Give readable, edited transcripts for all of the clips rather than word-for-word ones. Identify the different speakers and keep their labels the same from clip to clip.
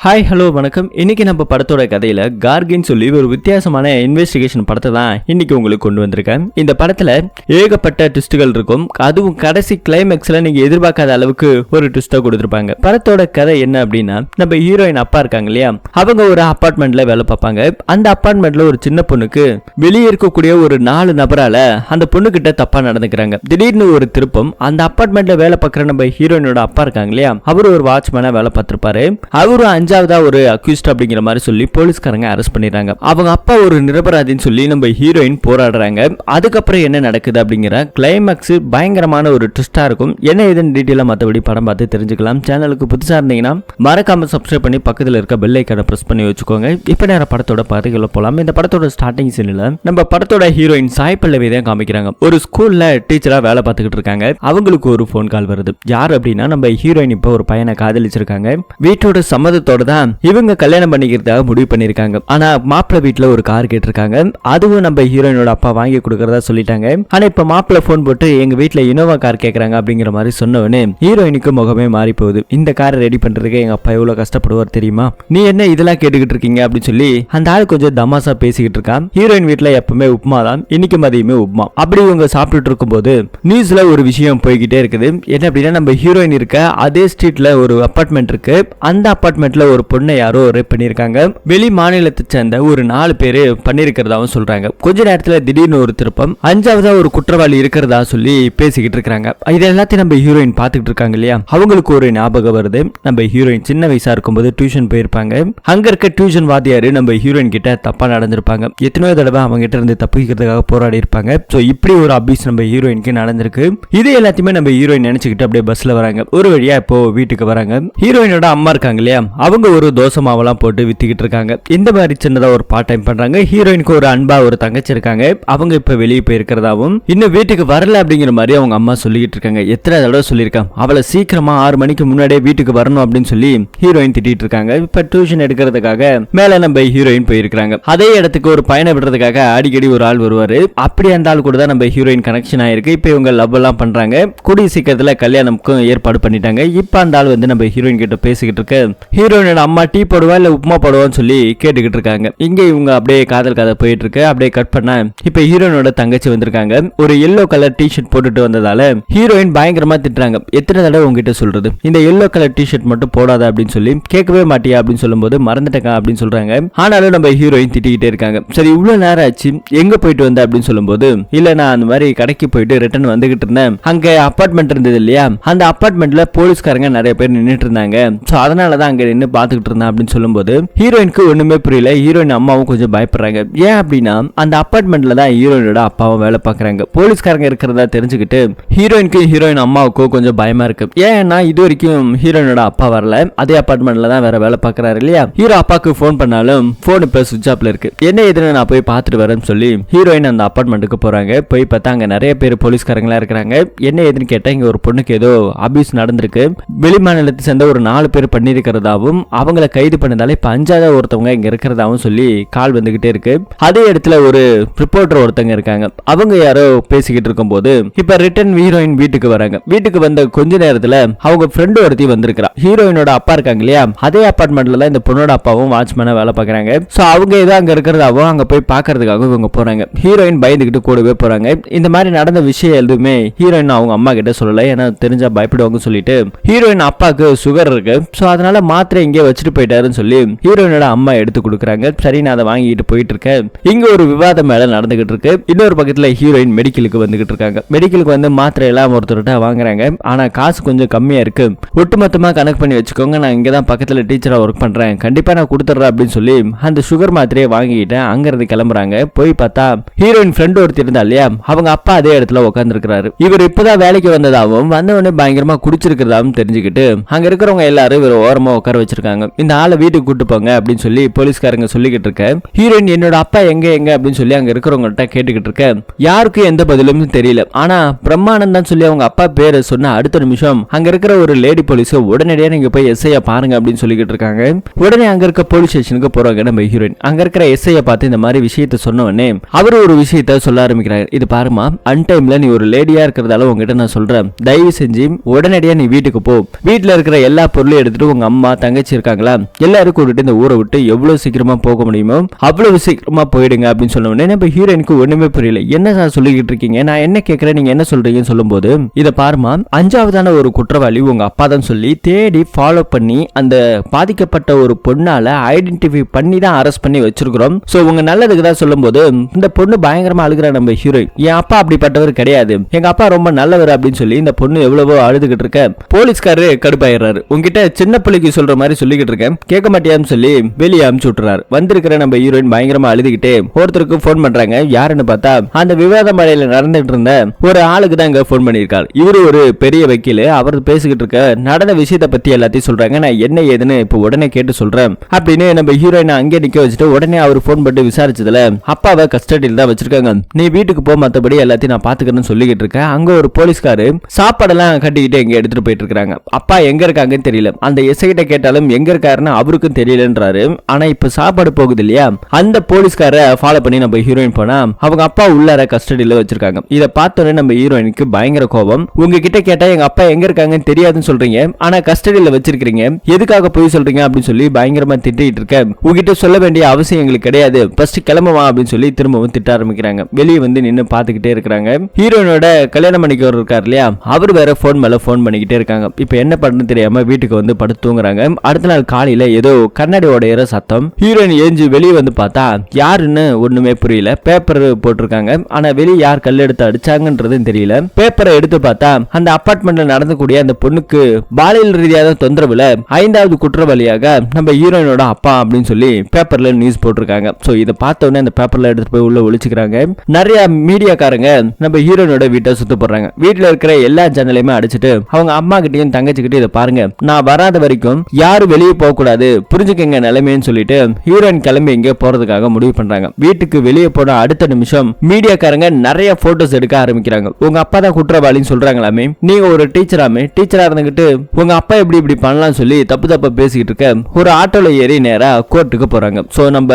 Speaker 1: Hi hello வணக்கம். இன்னைக்கு நம்ம படத்தோட கதையில கார்கின்னு சொல்லி ஒரு வித்தியாசமான இன்வெஸ்டிகேஷன் படத்தை தான் இன்னைக்கு உங்களுக்கு கொண்டு வந்திருக்கேன். இந்த படத்துல ஏகப்பட்ட ட்விஸ்டுகள் இருக்கும். அதுவும் கடைசி கிளைமேக்ஸ்ல நீங்க எதிர்பார்க்காத அளவுக்கு ஒரு ட்விஸ்டா கொடுத்திருப்பாங்க. படத்தோட கதை என்ன அப்படின்னா, நம்ம ஹீரோயின் அப்பா இருக்காங்க இல்லையா, அவங்க ஒரு அபார்ட்மெண்ட்ல வேலை பார்ப்பாங்க. அந்த அபார்ட்மெண்ட்ல ஒரு சின்ன பொண்ணுக்கு வெளியே இருக்கக்கூடிய ஒரு 4 நபரால அந்த பொண்ணு கிட்ட தப்பா நடந்துக்கிறாங்க. திடீர்னு ஒரு திருப்பம். அந்த அபார்ட்மெண்ட்ல வேலை பார்க்குற நம்ம ஹீரோயினோட அப்பா இருக்காங்க இல்லையா, அவரு ஒரு வாட்ச்மேனா வேலை பார்த்திருப்பாரு. அவரு 5ஆவதா ஒரு அக்யூஸ்ட் அப்படிங்கிற மாதிரி சொல்லி போலீஸ்காரங்க அரெஸ்ட் பண்ணிடுறாங்க. அவங்க அப்பா ஒரு நிரபராதின்னு சொல்லி நம்ம ஹீரோயின் போராடுறாங்க. அதுக்கப்புறம் என்ன நடக்குது அப்படிங்கிற கிளைமேக்ஸ் பயங்கரமான ஒரு ட்விஸ்டா இருக்கும். என்ன ஏதுன்னு டீட்டெயிலா மற்றபடி படம் பார்த்து தெரிஞ்சுக்கலாம். சேனலுக்கு புதுசா இருந்தீங்கன்னா மறக்காம சப்ஸ்கிரைப் பண்ணி பக்கத்தில் இருக்க பெல் ஐக்கானை பிரஸ் பண்ணி வச்சுக்கோங்க. இப்ப நேர படத்தோட பாதைகளை போலாம். இந்த படத்தோட ஸ்டார்டிங் சீன்ல நம்ம படத்தோட ஹீரோயின் சாய் பல்லவி தான் காமிக்கிறாங்க. ஒரு ஸ்கூல்ல டீச்சரா வேலை பார்த்துக்கிட்டு இருக்காங்க. அவங்களுக்கு ஒரு போன் கால் வருது. யார் அப்படின்னா, நம்ம ஹீரோயின் இப்ப ஒரு பையனை காதலிச்சிருக்காங்க. வீட்டோட சம்மதத்தோட தான் இவங்க கல்யாணம் பண்ணிக்கிறதாக முடிவு பண்ணிருக்காங்க. ஆனா மாப்பிள்ளை வீட்டுல ஒரு கார் கேட்டிருக்காங்க. அதுவும் நம்ம ஹீரோயினோட அப்பா வாங்கி கொடுக்கறதா சொல்லிட்டாங்க. ஆனா இப்ப மாப்பிள்ளை போன் போட்டு எங்க வீட்டுல இனோவா கார் கேக்குறாங்க அப்படிங்கிற மாதிரி சொன்னவனே ஹீரோயினுக்கு முகமே மாறி போகுது. இந்த காரை ரெடி பண்றதுக்கு எங்க அப்பா எவ்வளவு கஷ்டப்படுவார் தெரியுமா, நீ என்ன இதெல்லாம் கேட்டுக்கிட்டு இருக்கீங்க அப்படின்னு சொல்லி அந்த ஆள் கொஞ்சம் தமாசா பேசிக்கிட்டு இருக்கான். ஹீரோயின் வீட்டுல எப்பவுமே உப்புமா தான், இன்னைக்கு மதியமே உப்புமா. அப்படி இவங்க சாப்பிட்டுட்டு இருக்கும் போது நியூஸ்ல ஒரு விஷயம் போய்கிட்டே இருக்குது. என்ன அப்படின்னா, நம்ம ஹீரோயின் இருக்க அதே ஸ்ட்ரீட்ல ஒரு அபார்ட்மெண்ட் இருக்கு. அந்த அபார்ட்மெண்ட்ல ஒரு பொண்ணை யாரோ ரேப் பண்ணிருக்காங்க. வெளி மாநிலத்தை சேர்ந்த ஒரு 4 பேரு பண்ணிருக்கிறதாவும் சொல்றாங்க. கொஞ்ச நேரத்துல திடீர்னு ஒரு திருப்பம். 5ஆவதா ஒரு குற்றவாளி இருக்கிறதா சொல்லி பேசிக்கிட்டு இருக்காங்க. இது எல்லாத்தையும் நம்ம ஹீரோயின் பாத்துக்கிட்டு இருக்காங்க இல்லையா, அவங்களுக்கு ஒரு ஞாபகம் வருது. நம்ம ஹீரோயின் சின்ன வயசா இருக்கும்போது டியூஷன் போயிருப்பாங்க. அங்க இருக்க டியூஷன் வாத்தியாரு நம்ம ஹீரோயின் கிட்ட தப்பா நடந்திருப்பாங்க. எத்தனையோ தடவை அவங்க கிட்ட இருந்து தப்பிக்கிறதுக்காக போராடி இருப்பாங்க. சோ இப்படி ஒரு அபியூஸ் நம்ம ஹீரோயினுக்கு நடந்திருக்கு. இது எல்லாத்தையுமே நம்ம ஹீரோயின் நினைச்சுக்கிட்டு அப்படியே பஸ்ல வராங்க. ஒரு வழியா இப்போ வீட்டுக்கு வராங்க. ஹீரோயினோட அம்மா இருக்காங்க இல்லையா, அவங்க ஒரு தோசை மாவெல்லாம் போட்டு வித்திக்கிட்டு இருக்காங்க. இந்த மாதிரி சின்னதா ஒரு பார்ட் டைம் பண்றாங்க. ஹீரோயினுக்கு ஒரு அன்பா ஒரு தங்கச்சி இருக்காங்க. அவங்க இப்ப வெளியே போயிருக்கிறதாவும் இன்னும் வீட்டுக்கு வரல அப்படிங்கிற மாதிரி அவங்க அம்மா சொல்லிட்டு இருக்காங்க. எத்தனை தடவை சொல்லியிருக்காங்க, அவளை சீக்கிரமா 6 மணிக்கு முன்னாடியே வீட்டுக்கு வரணும் அப்படின்னு சொல்லி ஹீரோயின் திட்டிட்டு இருக்காங்க. இப்ப டியூஷன் எடுக்கிறதுக்காக மேல நம்ம ஹீரோயின் போயிருக்காங்க. அதே இடத்துக்கு ஒரு பயணம் விடுறதுக்காக அடிக்கடி ஒரு ஆள் வருவாரு. அப்படி அந்த ஆள் கூட தான் நம்ம ஹீரோயின் கனெக்ஷன் ஆயிருக்கு. இப்ப இவங்க லவ் எல்லாம் பண்றாங்க. கூடிய சீக்கிரத்துல கல்யாணமுக்கும் ஏற்பாடு பண்ணிட்டாங்க. இப்ப அந்த ஆள் வந்து நம்ம ஹீரோயின் கிட்ட பேசிக்கிட்டு இருக்க, ஹீரோயினோட அம்மா டீ போடுவா இல்ல உப்புமா போடுவான்னு சொல்லி கேட்டுக்கிட்டு இருக்காங்க. இங்க இவங்க அப்படியே காதல் கதை போயிட்டு இருக்கு. அப்படியே கட் பண்ண இப்ப ஹீரோயினோட தங்கச்சி வந்திருக்காங்க. ஒரு எல்லோ கலர் டி-ஷர்ட் போட்டுட்டு வந்ததால ஹீரோயின் பயங்கரமா திட்டுறாங்க. எத்தனை தடவை உங்ககிட்ட சொல்றது, இந்த எல்லோ கலர் டி-ஷர்ட் மட்டும் போடாத அப்படின்னு சொல்லி, கேட்கவே மாட்டியா அப்படின்னு சொல்லும்போது மறந்துட்டேக்கா அப்படின்னு சொல்றாங்க. ஆனாலும் நம்ம ஹீரோயின் திட்டிக்கிட்டே இருக்காங்க. சரி இவ்வளவு நேரம் ஆச்சு, எங்க போயிட்டு வந்த அப்படின்னு சொல்லும்போது, இல்ல நான் அந்த மாதிரி கடைக்கு போயிட்டு ரிட்டர்ன் வந்துகிட்டு இருந்தேன். அங்க அபார்ட்மெண்ட் இருந்தது இல்லையா, அந்த அபார்ட்மெண்ட்ல போலீஸ்காரங்க நிறைய பேர் நின்னுட்டு இருந்தாங்க. சோ அதனாலதான் அங்க நின்று பாத்துக்கிட்டு இருந்தேன் அப்படின்னு சொல்லும்போது ஹீரோயினுக்கு ஒண்ணுமே புரியல. ஹீரோயின் அம்மாவும் கொஞ்சம் பயப்படுறாங்க. ஏன் அப்படின்னா, அந்த அபார்ட்மெண்ட்ல தான் ஹீரோயினோட அப்பாவும் வேலை பார்க்கறாங்க. போலீஸ்காரங்க இருக்கிறதா தெரிஞ்சுக்கிட்டு ஹீரோயின் அம்மாவுக்கும் கொஞ்சம் பயமா இருக்கு. ஏன்னா இது வரைக்கும் ஹீரோயினோட அப்பா வரல, அதே அபார்ட்மெண்ட்ல தான் வேற வேலை பார்க்கறாரு இல்லையா. ஹீரோ அப்பாக்கு போன் பண்ணாலும் போன் இப்ப சுவிட்ச் ஆஃப்ல இருக்கு. என்ன ஏதுன்னு நான் போய் பார்த்துட்டு வரேன்னு சொல்லி ஹீரோயின் அந்த அபார்ட்மெண்ட்டுக்கு போறாங்க. போய் பார்த்தா அங்க நிறைய பேர் போலீஸ்காரங்களா இருக்கிறாங்க. என்ன ஏதுன்னு கேட்டா, இங்க ஒரு பொண்ணுக்கு ஏதோ அபியூஸ் நடந்திருக்கு. வெளி மாநிலத்தை சேர்ந்த ஒரு 4 பேர் பண்ணிருக்கிறதாவும் அவங்கள கைது பண்ணதால இப்ப 5ஆவது ஒருத்தவங்க இங்க இருக்கிறதாவும் சொல்லி கால் வந்துகிட்டே இருக்கு. அதே இடத்துல ஒரு ரிப்போர்ட்டர் ஒருத்தங்க இருக்காங்க. அவங்க யாரோ பேசிக்கிட்டு இருக்கும் போது இப்ப ரிட்டர்ன் ஹீரோயின் வீட்டுக்கு வராங்க. வீட்டுக்கு வந்த கொஞ்ச நேரத்துல அவங்க ஃப்ரெண்ட் ஒருத்தி வந்திருக்கா. ஹீரோயினோட அப்பா இருக்காங்க இல்லையா, அதே அபார்ட்மெண்ட்ல தான் இந்த பொண்ணோட அப்பாவும் வாட்ச்மேனா வேலை பார்க்கறாங்க. சோ அவங்க ஏதோ அங்க இருக்கிறதாவும் அங்க போய் பாக்குறதுக்காக இவங்க போறாங்க. ஹீரோயின் பயந்துகிட்டு கூடவே போறாங்க. இந்த மாதிரி நடந்த விஷயம் எதுவுமே ஹீரோயின் அவங்க அம்மா கிட்ட சொல்லல, ஏன்னா தெரிஞ்சா பயப்படுவாங்க சொல்லிட்டு ஹீரோயின் அப்பாக்கு சுகர் இருக்கு. சோ அதனால மாத்திரை இங்கே வச்சுட்டு போயிட்டாருன்னு சொல்லி ஹீரோயினோட அம்மா எடுத்து கொடுக்குறாங்க. சரி நான் அதை வாங்கிட்டு போயிட்டு இருக்கேன். இங்க ஒரு விவாதம் மேல நடந்துகிட்டு இருக்கு. இன்னொரு பக்கத்துல ஹீரோயின் மெடிக்கலுக்கு வந்துகிட்டு இருக்காங்க. மெடிக்கலுக்கு வந்து மாத்திரை எல்லாம் ஒருத்தர்கிட்ட வாங்குறாங்க. ஆனா காசு கொஞ்சம் கம்மியா இருக்கு, ஒட்டுமொத்தமா கனெக்ட் பண்ணி வச்சுக்கோங்க, நான் இங்கதான் பக்கத்துல டீச்சரா ஒர்க் பண்றேன், கண்டிப்பா நான் கொடுத்துறேன் அப்படின்னு சொல்லி அந்த சுகர் மாத்திரையை வாங்கிட்டேன். அங்க இருந்து கிளம்புறாங்க. போய் பார்த்தா ஹீரோயின் ஃப்ரெண்ட் ஒருத்தர் இருந்தா இல்லையா, அவங்க அப்பா அதே இடத்துல உட்கார்ந்து இருக்கிறாரு. இவர் இப்பதான் வேலைக்கு வந்ததாகவும் வந்தவொடனே பயங்கரமா குடிச்சிருக்கிறதாவும் தெரிஞ்சுக்கிட்டு அங்க இருக்கிறவங்க எல்லாரும் இவர் ஓரமா உட்கார வச்சிருக்காங்க. இந்த ஆளை வீட்டுக்கு கூட்டு போங்க அப்படின்னு சொல்லி போலீஸ்காரங்க சொல்லிக்கிட்டு இருக்க, ஹீரோயின் என்னோட அப்பா எங்க எங்க அப்படின்னு சொல்லி அங்க இருக்கிறவங்கள்ட்ட கேட்டுக்கிட்டு இருக்க, யாருக்கும் எந்த பதிலும் தெரியல. ஆனா பிரம்மானந்தான் சொல்லி அவங்க அப்பா பேரை சொன்ன அடுத்த நிமிஷம் அங்க இருக்கிற ஒரு லேடி போலீஸ் உடனடியா நீங்க போய் எஸ்ஐ பாருங்க அப்படின்னு சொல்லிக்கிட்டு இருக்காங்க. உடனே அங்க இருக்க போலீஸ் ஸ்டேஷனுக்கு போறாங்க நம்ம ஹீரோயின். அங்க இருக்கிற எஸ்ஐ பார்த்து இந்த மாதிரி விஷயத்த சொன்ன உடனே அவரு ஒரு விஷயத்த சொல்ல ஆரம்பிக்கிறாங்க. இது பாருமா, அன்டைம்ல நீ ஒரு லேடியா இருக்கிறதால உங்ககிட்ட நான் சொல்றேன், தயவு செஞ்சு உடனடியா நீ வீட்டுக்கு போ. வீட்டுல இருக்கிற எல்லா பொருளையும் எடுத்துட்டு உங்க அம்மா தங்கச்சி யாராச்சும் இருக்காங்களா, எல்லாரும் கூட்டிட்டு இந்த ஊரை விட்டு எவ்வளவு சீக்கிரமா போக முடியுமோ அவ்வளவு சீக்கிரமா போயிடுங்க அப்படின்னு சொன்ன உடனே நம்ம ஹீரோயினுக்கு ஒண்ணுமே புரியல. என்ன சார் சொல்லிக்கிட்டு இருக்கீங்க, நான் என்ன கேட்கிறேன், நீங்க என்ன சொல்றீங்கன்னு சொல்லும்போது, இத பாருமா, 5ஆவதான ஒரு குற்றவாளி உங்க அப்பா தான் சொல்லி தேடி ஃபாலோ பண்ணி அந்த பாதிக்கப்பட்ட ஒரு பொண்ணால ஐடென்டிஃபை பண்ணி தான் அரெஸ்ட் பண்ணி வச்சிருக்கிறோம். சோ உங்க நல்லதுக்கு தான் சொல்லும்போது இந்த பொண்ணு பயங்கரமா அழுகுறா. நம்ம ஹீரோயின், என் அப்பா அப்படிப்பட்டவர் கிடையாது, எங்க அப்பா ரொம்ப நல்லவர் அப்படின்னு சொல்லி இந்த பொண்ணு எவ்வளவோ அழுதுகிட்டு இருக்க போலீஸ்காரரு கடுப்பாயிடுறாரு. உங்ககிட்ட சின்ன பிள்ளைக்கு சொல்ற மாதிரி சொல்லிக்கிட்டு இருக்கேன், கேட்க மாட்டியான்னு சொல்லி வெளியே அனுப்பிச்சு விட்டுறாரு. வந்திருக்கிற நம்ம ஹீரோயின் பயங்கரமா அழுதுகிட்டே ஒருத்தருக்கு போன் பண்றாங்க. யாருன்னு பார்த்தா அந்த விவாத மழையில நடந்துட்டு இருந்த ஒரு ஆளுக்கு தான் இங்க போன் பண்ணிருக்காரு. இவரு ஒரு பெரிய வக்கீல். அவர் பேசிக்கிட்டு இருக்க நடந்த விஷயத்தை பத்தி எல்லாத்தையும் சொல்றாங்க. நான் என்ன ஏதுன்னு இப்ப உடனே கேட்டு சொல்றேன் அப்படின்னு நம்ம ஹீரோயினை அங்கே நிக்க வச்சுட்டு உடனே அவர் போன் பண்ணி விசாரிச்சதுல அப்பாவை கஸ்டடியில் தான் வச்சிருக்காங்க, நீ வீட்டுக்கு போ, மத்தபடி எல்லாத்தையும் நான் பாத்துக்கிறேன்னு சொல்லிக்கிட்டு இருக்கேன். அங்க ஒரு போலீஸ்காரு சாப்பாடெல்லாம் கட்டிக்கிட்டு எங்க எடுத்துட்டு போயிட்டு இருக்காங்க. அப்பா எங்க இருக்காங்கன்னு தெரியல. அந்த எஸ்ஐ கிட்ட கேட்டாலும் எங்க இருக்காருன்னு அவருக்கும் தெரியலன்றாரு. ஆனா இப்ப சாப்பாடு போகுது இல்லையா, அந்த போலீஸ்கார ஃபாலோ பண்ணி நம்ம ஹீரோயின் போனா அவங்க அப்பா உள்ளார கஸ்டடியில வச்சிருக்காங்க. இத பார்த்தோன்னே நம்ம ஹீரோயினுக்கு பயங்கர கோபம். உங்ககிட்ட கேட்டா எங்க அப்பா எங்க இருக்காங்கன்னு தெரியாதுன்னு சொல்றீங்க, ஆனா கஸ்டடியில வச்சிருக்கீங்க, எதுக்காக போய் சொல்றீங்க அப்படின்னு சொல்லி பயங்கரமா திட்டிட்டு இருக்க. உங்ககிட்ட சொல்ல வேண்டிய அவசியம் எங்களுக்கு கிடையாது, ஃபர்ஸ்ட் கிளம்புவா அப்படின்னு சொல்லி திரும்பவும் திட்ட ஆரம்பிக்கிறாங்க. வெளியே வந்து நின்னு பாத்துக்கிட்டே இருக்காங்க. ஹீரோயினோட கல்யாணம் பண்ணிக்கவர் இருக்கார் இல்லையா, அவர் வேற போன் மேல போன் பண்ணிக்கிட்டே இருக்காங்க. இப்ப என்ன பண்ணு தெரியாம வீட்டுக்கு வந்து படுத்து தூங்குறாங்க. அடுத்த நாள் காலையில ஏதோ கண்ணாடி உடையிற சத்தம். ஹீரோயின் ஏஞ்சி வெளியே வந்து பார்த்தா யாருன்னு ஒண்ணுமே புரியல. பேப்பர் போட்டிருக்காங்க, ஆனா வெளியே யார் கல் எடுத்து அடிச்சாங்கன்றது தெரியல. பேப்பரை எடுத்து பார்த்தா அந்த அபார்ட்மெண்ட்ல நடந்தக்கூடிய அந்த பொண்ணுக்கு பாலியல் ரீதியான தொந்தரவுல 5வது குற்றவாளியாக நம்ம ஹீரோயினோட அப்பா அப்படின்னு சொல்லி பேப்பர்ல நியூஸ் போட்டிருக்காங்க. சோ இதை பார்த்த உடனே அந்த பேப்பர்ல எடுத்து போய் உள்ள ஒளிச்சுக்கிறாங்க. நிறைய மீடியாக்காரங்க நம்ம ஹீரோயினோட வீட்டை சுத்த போறாங்க. வீட்டுல இருக்கிற எல்லா ஜன்னலையுமே அடிச்சுட்டு அவங்க அம்மா கிட்டையும் தங்கச்சிக்கிட்டு இதை பாருங்க, நான் வராத வரைக்கும் யாரும் வெளியே போக கூடாது, புரிஞ்சுக்கங்க நிலைமைன்னு சொல்லிட்டு ஹீரோயின் கிளம்பி எங்க போறதுக்காக முடிவு பண்றாங்க. வீட்டுக்கு வெளியே போன அடுத்த நிமிஷம் மீடியாக்காரங்க நிறைய போட்டோஸ் எடுக்க ஆரம்பிக்கிறாங்க. உங்க அப்பா தான் குற்றவாளின்னு சொல்றாங்களாமே, நீங்க ஒரு டீச்சராமே, டீச்சரா இருந்துகிட்டு உங்க அப்பா எப்படி இப்படி பண்ணலாம் சொல்லி தப்பு தப்பா பேசிக்கிட்டு இருக்க ஒரு ஆட்டோல ஏறி நேரா கோர்ட்டுக்கு போறாங்க. சோ நம்ம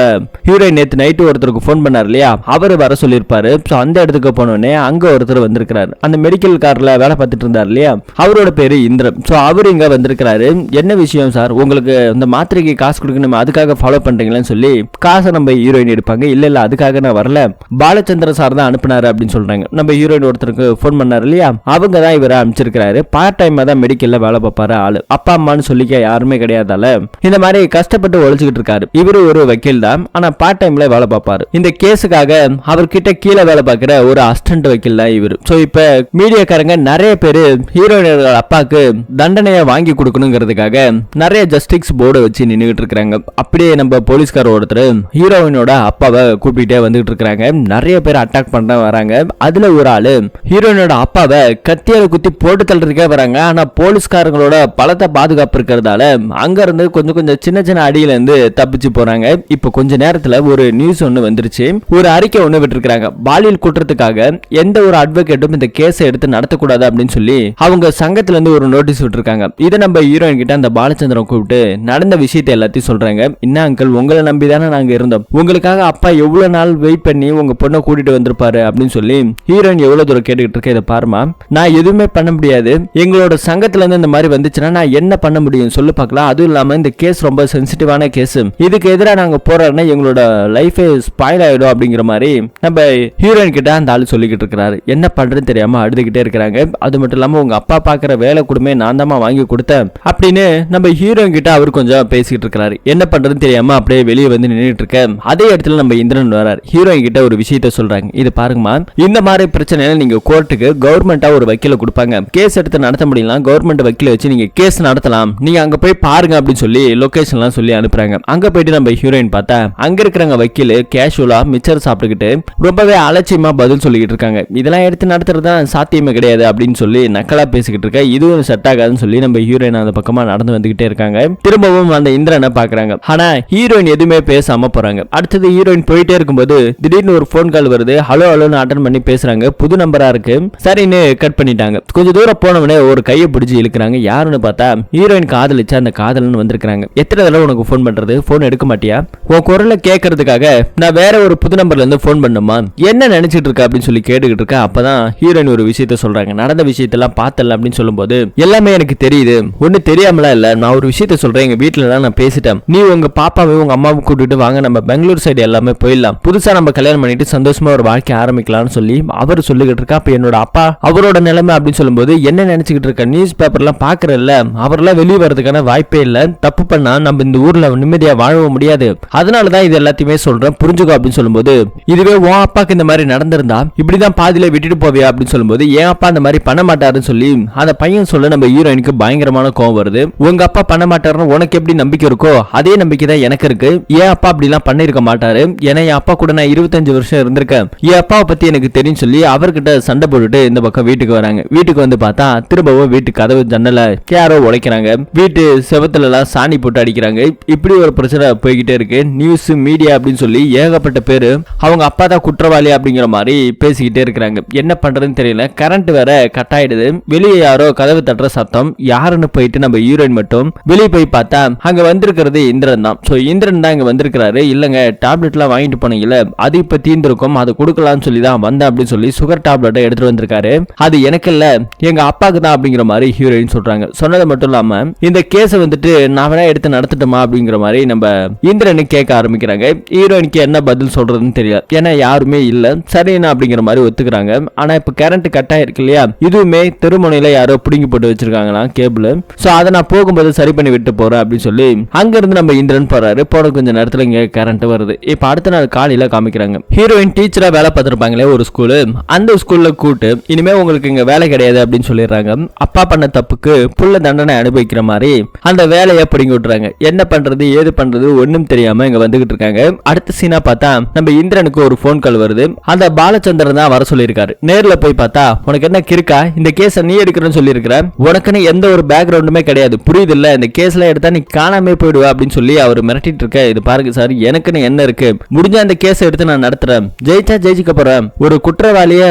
Speaker 1: ஹீரோயின் நேத்து நைட்டு ஒருத்தருக்கு போன் பண்ணார் இல்லையா, அவரு வர சொல்லியிருப்பாரு. சோ அந்த இடத்துக்கு போனோடனே அங்க ஒருத்தர் வந்திருக்கிறாரு. அந்த மெடிக்கல் கார்ல வேலை பார்த்துட்டு இருந்தார் இல்லையா, அவரோட பேரு இந்திரன். சோ அவரு இங்க வந்திருக்கிறாரு. என்ன விஷயம் சார், உங்களுக்கு இந்த மாத்திரைக்கு காசு கொடுக்கணும், அதுக்காக ஃபாலோ பண்றீங்களான்னு சொல்லி காசை நம்ம ஹீரோயின் எடுப்பாங்க. இல்ல இல்ல அதுக்காக நான் வரல, பாலச்சந்திரன் சார் தான் அனுப்பினாரு அப்படின்னு சொல்றாங்க. நம்ம ஹீரோயின் ஒருத்தருக்கு போன் பண்ணாரு இல்லையா, அவங்க தான் இவரை அனுப்பிச்சிருக்காரு. பார்ட் டைமா தான் மெடிக்கல்ல வேலை பார்ப்பாரு ஆளு, அப்பா அம்மான்னு சொல்லிக்க யாருமே கிடையாதால இந்த மாதிரி கஷ்டப்பட்டு உழைச்சிக்கிட்டு இருக்காரு. இவரு ஒரு வக்கீல் தான், ஆனா பார்ட் டைம்ல வேலை பார்ப்பாரு. இந்த கேஸுக்காக அவர்கிட்ட கீழே வேலை பார்க்கிற ஒரு அசிஸ்டன்ட் வக்கீல் தான் இவரு. சோ இப்ப மீடியாக்காரங்க நிறைய பேரு ஹீரோயின் அப்பாக்கு தண்டனையை வாங்கி கொடுக்கணுங்கிறதுக்காக நிறைய ஜஸ்டிஸ் போர்டு வச்சு நின்றுட்டு இருக்காங்க. அப்படியே நம்ம போலீஸ்கார ஒருத்தர் ஹீரோயினோட அப்பாவை கூப்பிட்டே வந்துட்டு இருக்காங்க. நிறைய பேர் அட்டாக் பண்ண வராங்க. அதுல ஒரு ஆளு ஹீரோயினோட அப்பாவை கத்தியால குத்தி போட்டு தள்ளுறதுக்கே வராங்க. ஆனா போலீஸ்காரங்களோட பலத்த பாதுகாப்பு இருக்கிறதால அங்க இருந்து கொஞ்சம் கொஞ்சம் சின்ன சின்ன அடியில இருந்து தப்பிச்சு போறாங்க. இப்ப கொஞ்ச நேரத்துல ஒரு நியூஸ் ஒண்ணு வந்துருச்சு, ஒரு அறிக்கை ஒண்ணு விட்டுருக்காங்க. பாலியல் குற்றத்துக்காக எந்த ஒரு அட்வொகேட்டும் இந்த கேஸை எடுத்து நடத்தக்கூடாது அப்படின்னு சொல்லி அவங்க சங்கத்துல இருந்து ஒரு நோட்டீஸ் விட்டுருக்காங்க. இதை நம்ம ஹீரோயின் கிட்ட அந்த பாலச்சந்திரன் கூப்பிட்டு நடந்த விஷயத்தை எல்லாத்தையும் சொல்றாங்க. என்ன அங்கிள், உங்களை நம்பி தானே நாங்க இருந்தோம், உங்களுக்காக அப்பா எவ்வளவு நாள் வெயிட் பண்ணி உங்க பொண்ணை கூட்டிட்டு வந்திருப்பாரு அப்படின்னு சொல்லி ஹீரோயின் எவ்வளவு தூரம் கேட்டுக்கிட்டு இருக்க. இதை பாருமா, நான் எதுவுமே பண்ண முடியாது, எங்களோட சங்கத்துல இருந்து இந்த மாதிரி வந்துச்சுன்னா நான் என்ன பண்ண முடியும் சொல்லு பார்க்கலாம். அதுவும் இல்லாம இந்த கேஸ் ரொம்ப சென்சிட்டிவான கேஸ், இதுக்கு எதிராக நாங்க போறோம்னா எங்களோட லைஃபே ஸ்பாயில் ஆயிடும் அப்படிங்கிற மாதிரி நம்ம ஹீரோயின் கிட்ட அந்த ஆளு சொல்லிக்கிட்டு இருக்கிறாரு. என்ன பண்றதுன்னு தெரியாம அழுதுகிட்டே இருக்கிறாங்க. அது மட்டும் இல்லாம உங்க அப்பா பாக்குற வேலை கொடுமே நான் தான் வாங்கி கொடுத்தேன் அப்படின்னு நம்ம ஹீரோயின் கிட்ட அவர் கொஞ்சம் பேசிக்கிட்டு இருக்கிறாரு. என்ன பண்றதுன்னு தெரியாம அப்படியே வெளியே வந்து நின்றுட்டு இருக்க. அதே இடத்துல நம்ம இந்திரன் வராரு. ஹீரோயின் கிட்ட ஒரு விஷயத்த சொல்றாங்க. இது பாருங்கம்மா, இந்த மாதிரி பிரச்சனை நீங்க கோர்ட்டுக்கு கவர்மெண்டா ஒரு வக்கீல கொடுப்பாங்க, கேஸ் எடுத்து நடத்த முடியலாம், கவர்மெண்ட் வக்கீல வச்சு நீங்க கேஸ் நடத்தலாம், நீங்க அங்க போய் பாருங்க அப்படின்னு சொல்லி லொகேஷன்லாம் சொல்லி அனுப்புறாங்க. அங்க போயிட்டு நம்ம ஹீரோயின் பார்த்தா அங்க இருக்கிறவங்க வக்கீல் கேஷுவலா மிச்சர் சாப்பிட்டுக்கிட்டு ரொம்பவே அலட்சியமா பதில் சொல்லிக்கிட்டு இருக்காங்க. இதெல்லாம் எடுத்து நடத்துறது சாத்தியமே கிடையாது அப்படின்னு சொல்லி நக்கலா பேசிக்கிட்டு இருக்க. இதுவும் செட் ஆகாதுன்னு சொல்லி நம்ம ஹீரோயின் அந்த பக்கமா நடந்து வந்துகிட்டே இருக்காங்க. திரும்பவும் அந்த இந்திரனை பாக்குறாங்க. ஆனா ஹீரோயின் எதுவுமே பேசாம போறாங்க. அடுத்தது ஹீரோயின் போயிட்டே இருக்கும்போது திடீர்னு ஒரு போன் கால் வருது. ஹலோ ஹலோன்னு அட்டன் பண்ணி பேசுறாங்க. புது நம்பரா இருக்கு. சரின்னு கட் பண்ணிட்டாங்க. கொஞ்சம் தூரம் போனவனே ஒரு கையை பிடிச்சி இழுக்கிறாங்க. யாருன்னு பார்த்தா ஹீரோயின் காதலிச்ச அந்த காதலன் வந்திருக்காங்க. எத்தனை தடவை உனக்கு போன் பண்றது, போன் எடுக்க மாட்டியா, உன் குரலை கேட்கறதுக்காக நான் வேற ஒரு புது நம்பர்ல இருந்து போன் பண்ணுமா, என்ன நினைச்சிட்டு இருக்க அப்படின்னு சொல்லி கேட்டுக்கிட்டு இருக்க. அப்பதான் ஹீரோயின் ஒரு விஷயத்த சொல்றாங்க. நடந்த விஷயத்தெல்லாம் பார்த்தல அப்படின்னு சொல்லும்போது எல்லாமே எனக்கு தெரியுது, ஒண்ணு தெரியாமலாம் இல்ல, நான் ஒரு விஷயத்த விஷயத்த சொல்றேன், எங்க வீட்டுல நான் பேசிட்டேன், நீ உங்க பாப்பாவையும் உங்க அம்மாவும் கூட்டிட்டு வாங்க, நம்ம பெங்களூர் சைடு எல்லாமே போயிடலாம், புதுசா நம்ம கல்யாணம் பண்ணிட்டு சந்தோஷமா ஒரு வாழ்க்கை ஆரம்பிக்கலாம்னு சொல்லி அவர் சொல்லிக்கிட்டு இருக்கா. அப்ப என்னோட அப்பா அவரோட நிலைமை அப்படின்னு சொல்லும்போது என்ன நினைச்சுக்கிட்டு இருக்க, நியூஸ் பேப்பர்லாம் பாக்குறல்ல, அவரெல்லாம் வெளியே வரதுக்கான வாய்ப்பே இல்ல, தப்பு பண்ணா நம்ம இந்த ஊர்ல நிம்மதியா வாழ முடியாது, அதனாலதான் இது எல்லாத்தையுமே சொல்றேன் புரிஞ்சுக்கோ அப்படின்னு சொல்லும்போது, இதுவே உன் அப்பாக்கு இந்த மாதிரி நடந்திருந்தா இப்படிதான் பாதியில விட்டுட்டு போவியா அப்படின்னு சொல்லும்போது, என் அப்பா அந்த மாதிரி பண்ண மாட்டாருன்னு சொல்லி அந்த பையன் சொல்ல நம்ம ஹீரோயினுக்கு பயங்கரமான கோவம் வருது. உங்க அப்பா பண்ண மாட்டாருன்னு உனக்கு எப்படி நம்பிக்கை இருக்கோ அதே நம்பிக்கை தான் எனக்கு இருக்கு, என் அப்பா அப்படி எல்லாம் பண்ணிருக்க மாட்டாரு, ஏன்னா என் அப்பா கூட நான் 25 வருஷம் இருந்திருக்கேன், என் அப்பாவை பத்தி எனக்கு தெரியும் சொல்லி அவர்கிட்ட சண்டை போட்டுட்டு இந்த பக்கம் வீட்டுக்கு வராங்க. வீட்டுக்கு வந்து பார்த்தா திரும்பவும் வீட்டு கதவு ஜன்னல யாரோ உடைக்கிறாங்க, வீட்டு செவத்துல எல்லாம் சாணி போட்டு அடிக்கிறாங்க. இப்படி ஒரு பிரச்சனை போய்கிட்டே இருக்கு. நியூஸ் மீடியா அப்படின்னு சொல்லி ஏகப்பட்ட பேரு அவங்க அப்பா தான் குற்றவாளி அப்படிங்கிற மாதிரி பேசிக்கிட்டே இருக்கிறாங்க. என்ன பண்றதுன்னு தெரியல. கரண்ட் வேற கட் ஆயிடுது. வெளியே யாரோ கதவு தட்டுற சத்தம், யாருன்னு போயிட்டு நம்ம ஹீரோயின் மட்டும் வெளியே போய் பார்த்தா அங்க வந்திருக்கிறது இந்திரன் தான். சோ இந்திரன் தான் இங்க வந்திருக்கிறாரு. இல்லங்க டேப்லெட் எல்லாம் வாங்கிட்டு போனீங்கல்ல, அது இப்ப தீர்ந்திருக்கும், அது கொடுக்கலாம்னு சொல்லி தான் வந்தேன் அப்படின்னு சொல்லி சுகர் டேப்லெட்டை எடுத்துட்டு வந்திருக்காரு. அது எனக்கு இல்ல, எங்க அப்பாக்கு தான் அப்படிங்கிற மாதிரி ஹீரோயின் சொல்றாங்க. சொன்னது மட்டும் இல்லாம இந்த கேஸ வந்துட்டு நான் வேணா எடுத்து நடத்தட்டுமா அப்படிங்கிற மாதிரி நம்ம இந்திரனு கேட்க ஆரம்பிக்கிறாங்க. ஹீரோயினுக்கு என்ன பதில் சொல்றதுன்னு தெரியல, ஏன்னா யாருமே இல்ல, சரிண்ணா அப்படிங்கிற மாதிரி ஒத்துக்கிறாங்க. ஆனா இப்ப கரண்ட் கட் ஆயிருக்கு இல்லையா, இதுவுமே தெருமுனையில யாரோ பிடுங்கி போட்டு வச்சிருக்காங்களா கேபிள், சோ அதை நான் போகும்போது சரி பண்ணி விட்டு போறேன் அப்படின்னு சொல்லி அங்க இருந்து நம்ம இந்திரன் போறாரு. போன கொஞ்ச நேரத்துல இங்க கரண்ட் வருது. இப்ப அடுத்த நாள் காலையில காமிக்கிறாங்க. ஹீரோயின் டீச்சரா வேலை பார்த்திருப்பாங்களே ஒரு ஸ்கூலு, அந்த ஸ்கூல்ல கூட்டு இனிமே உங்களுக்கு இங்க வேலை கிடையாது அப்படின்னு சொல்லிடுறாங்க. அப்பா பண்ண தப்புக்கு புள்ள தண்டனை அனுபவிக்கிற மாதிரி அந்த வேலையை பிடிங்கி விட்டுறாங்க. என்ன பண்றது ஏது பண்றது ஒண்ணும் தெரியாம இங்க வந்துகிட்டு இருக்காங்க. அடுத்த சீனா பார்த்தா நம்ம இந்திரனுக்கு ஒரு போன் கால் வருது. அந்த பாலச்சந்திரன் தான் வர சொல்லியிருக்காரு. நேர்ல போய் பார்த்தா உனக்கு என்ன கிறுக்கா, இந்த கேஸ நீ எடுக்கிறன்னு சொல்லியிருக்கிற, உனக்குன்னு எந்த ஒரு பேக்ரவுண்டுமே கிடையாது, புரியுது இல்ல, இந்த கேஸ்ல எடுத்தா நீ காணாமே போயிடுவ அப்படின்னு சொல்லி அவர் மிரட்டிட்டு இருக்க. இது பாருங்க சார், எனக்குன்னு என்ன இருக்கு, முடிஞ்ச அந்த கேஸ் எடுத்து நான் நடத்துறேன், ஜெயிச்சா ஜெயிச்சுக்க போறேன், ஒரு குற்றவாளியே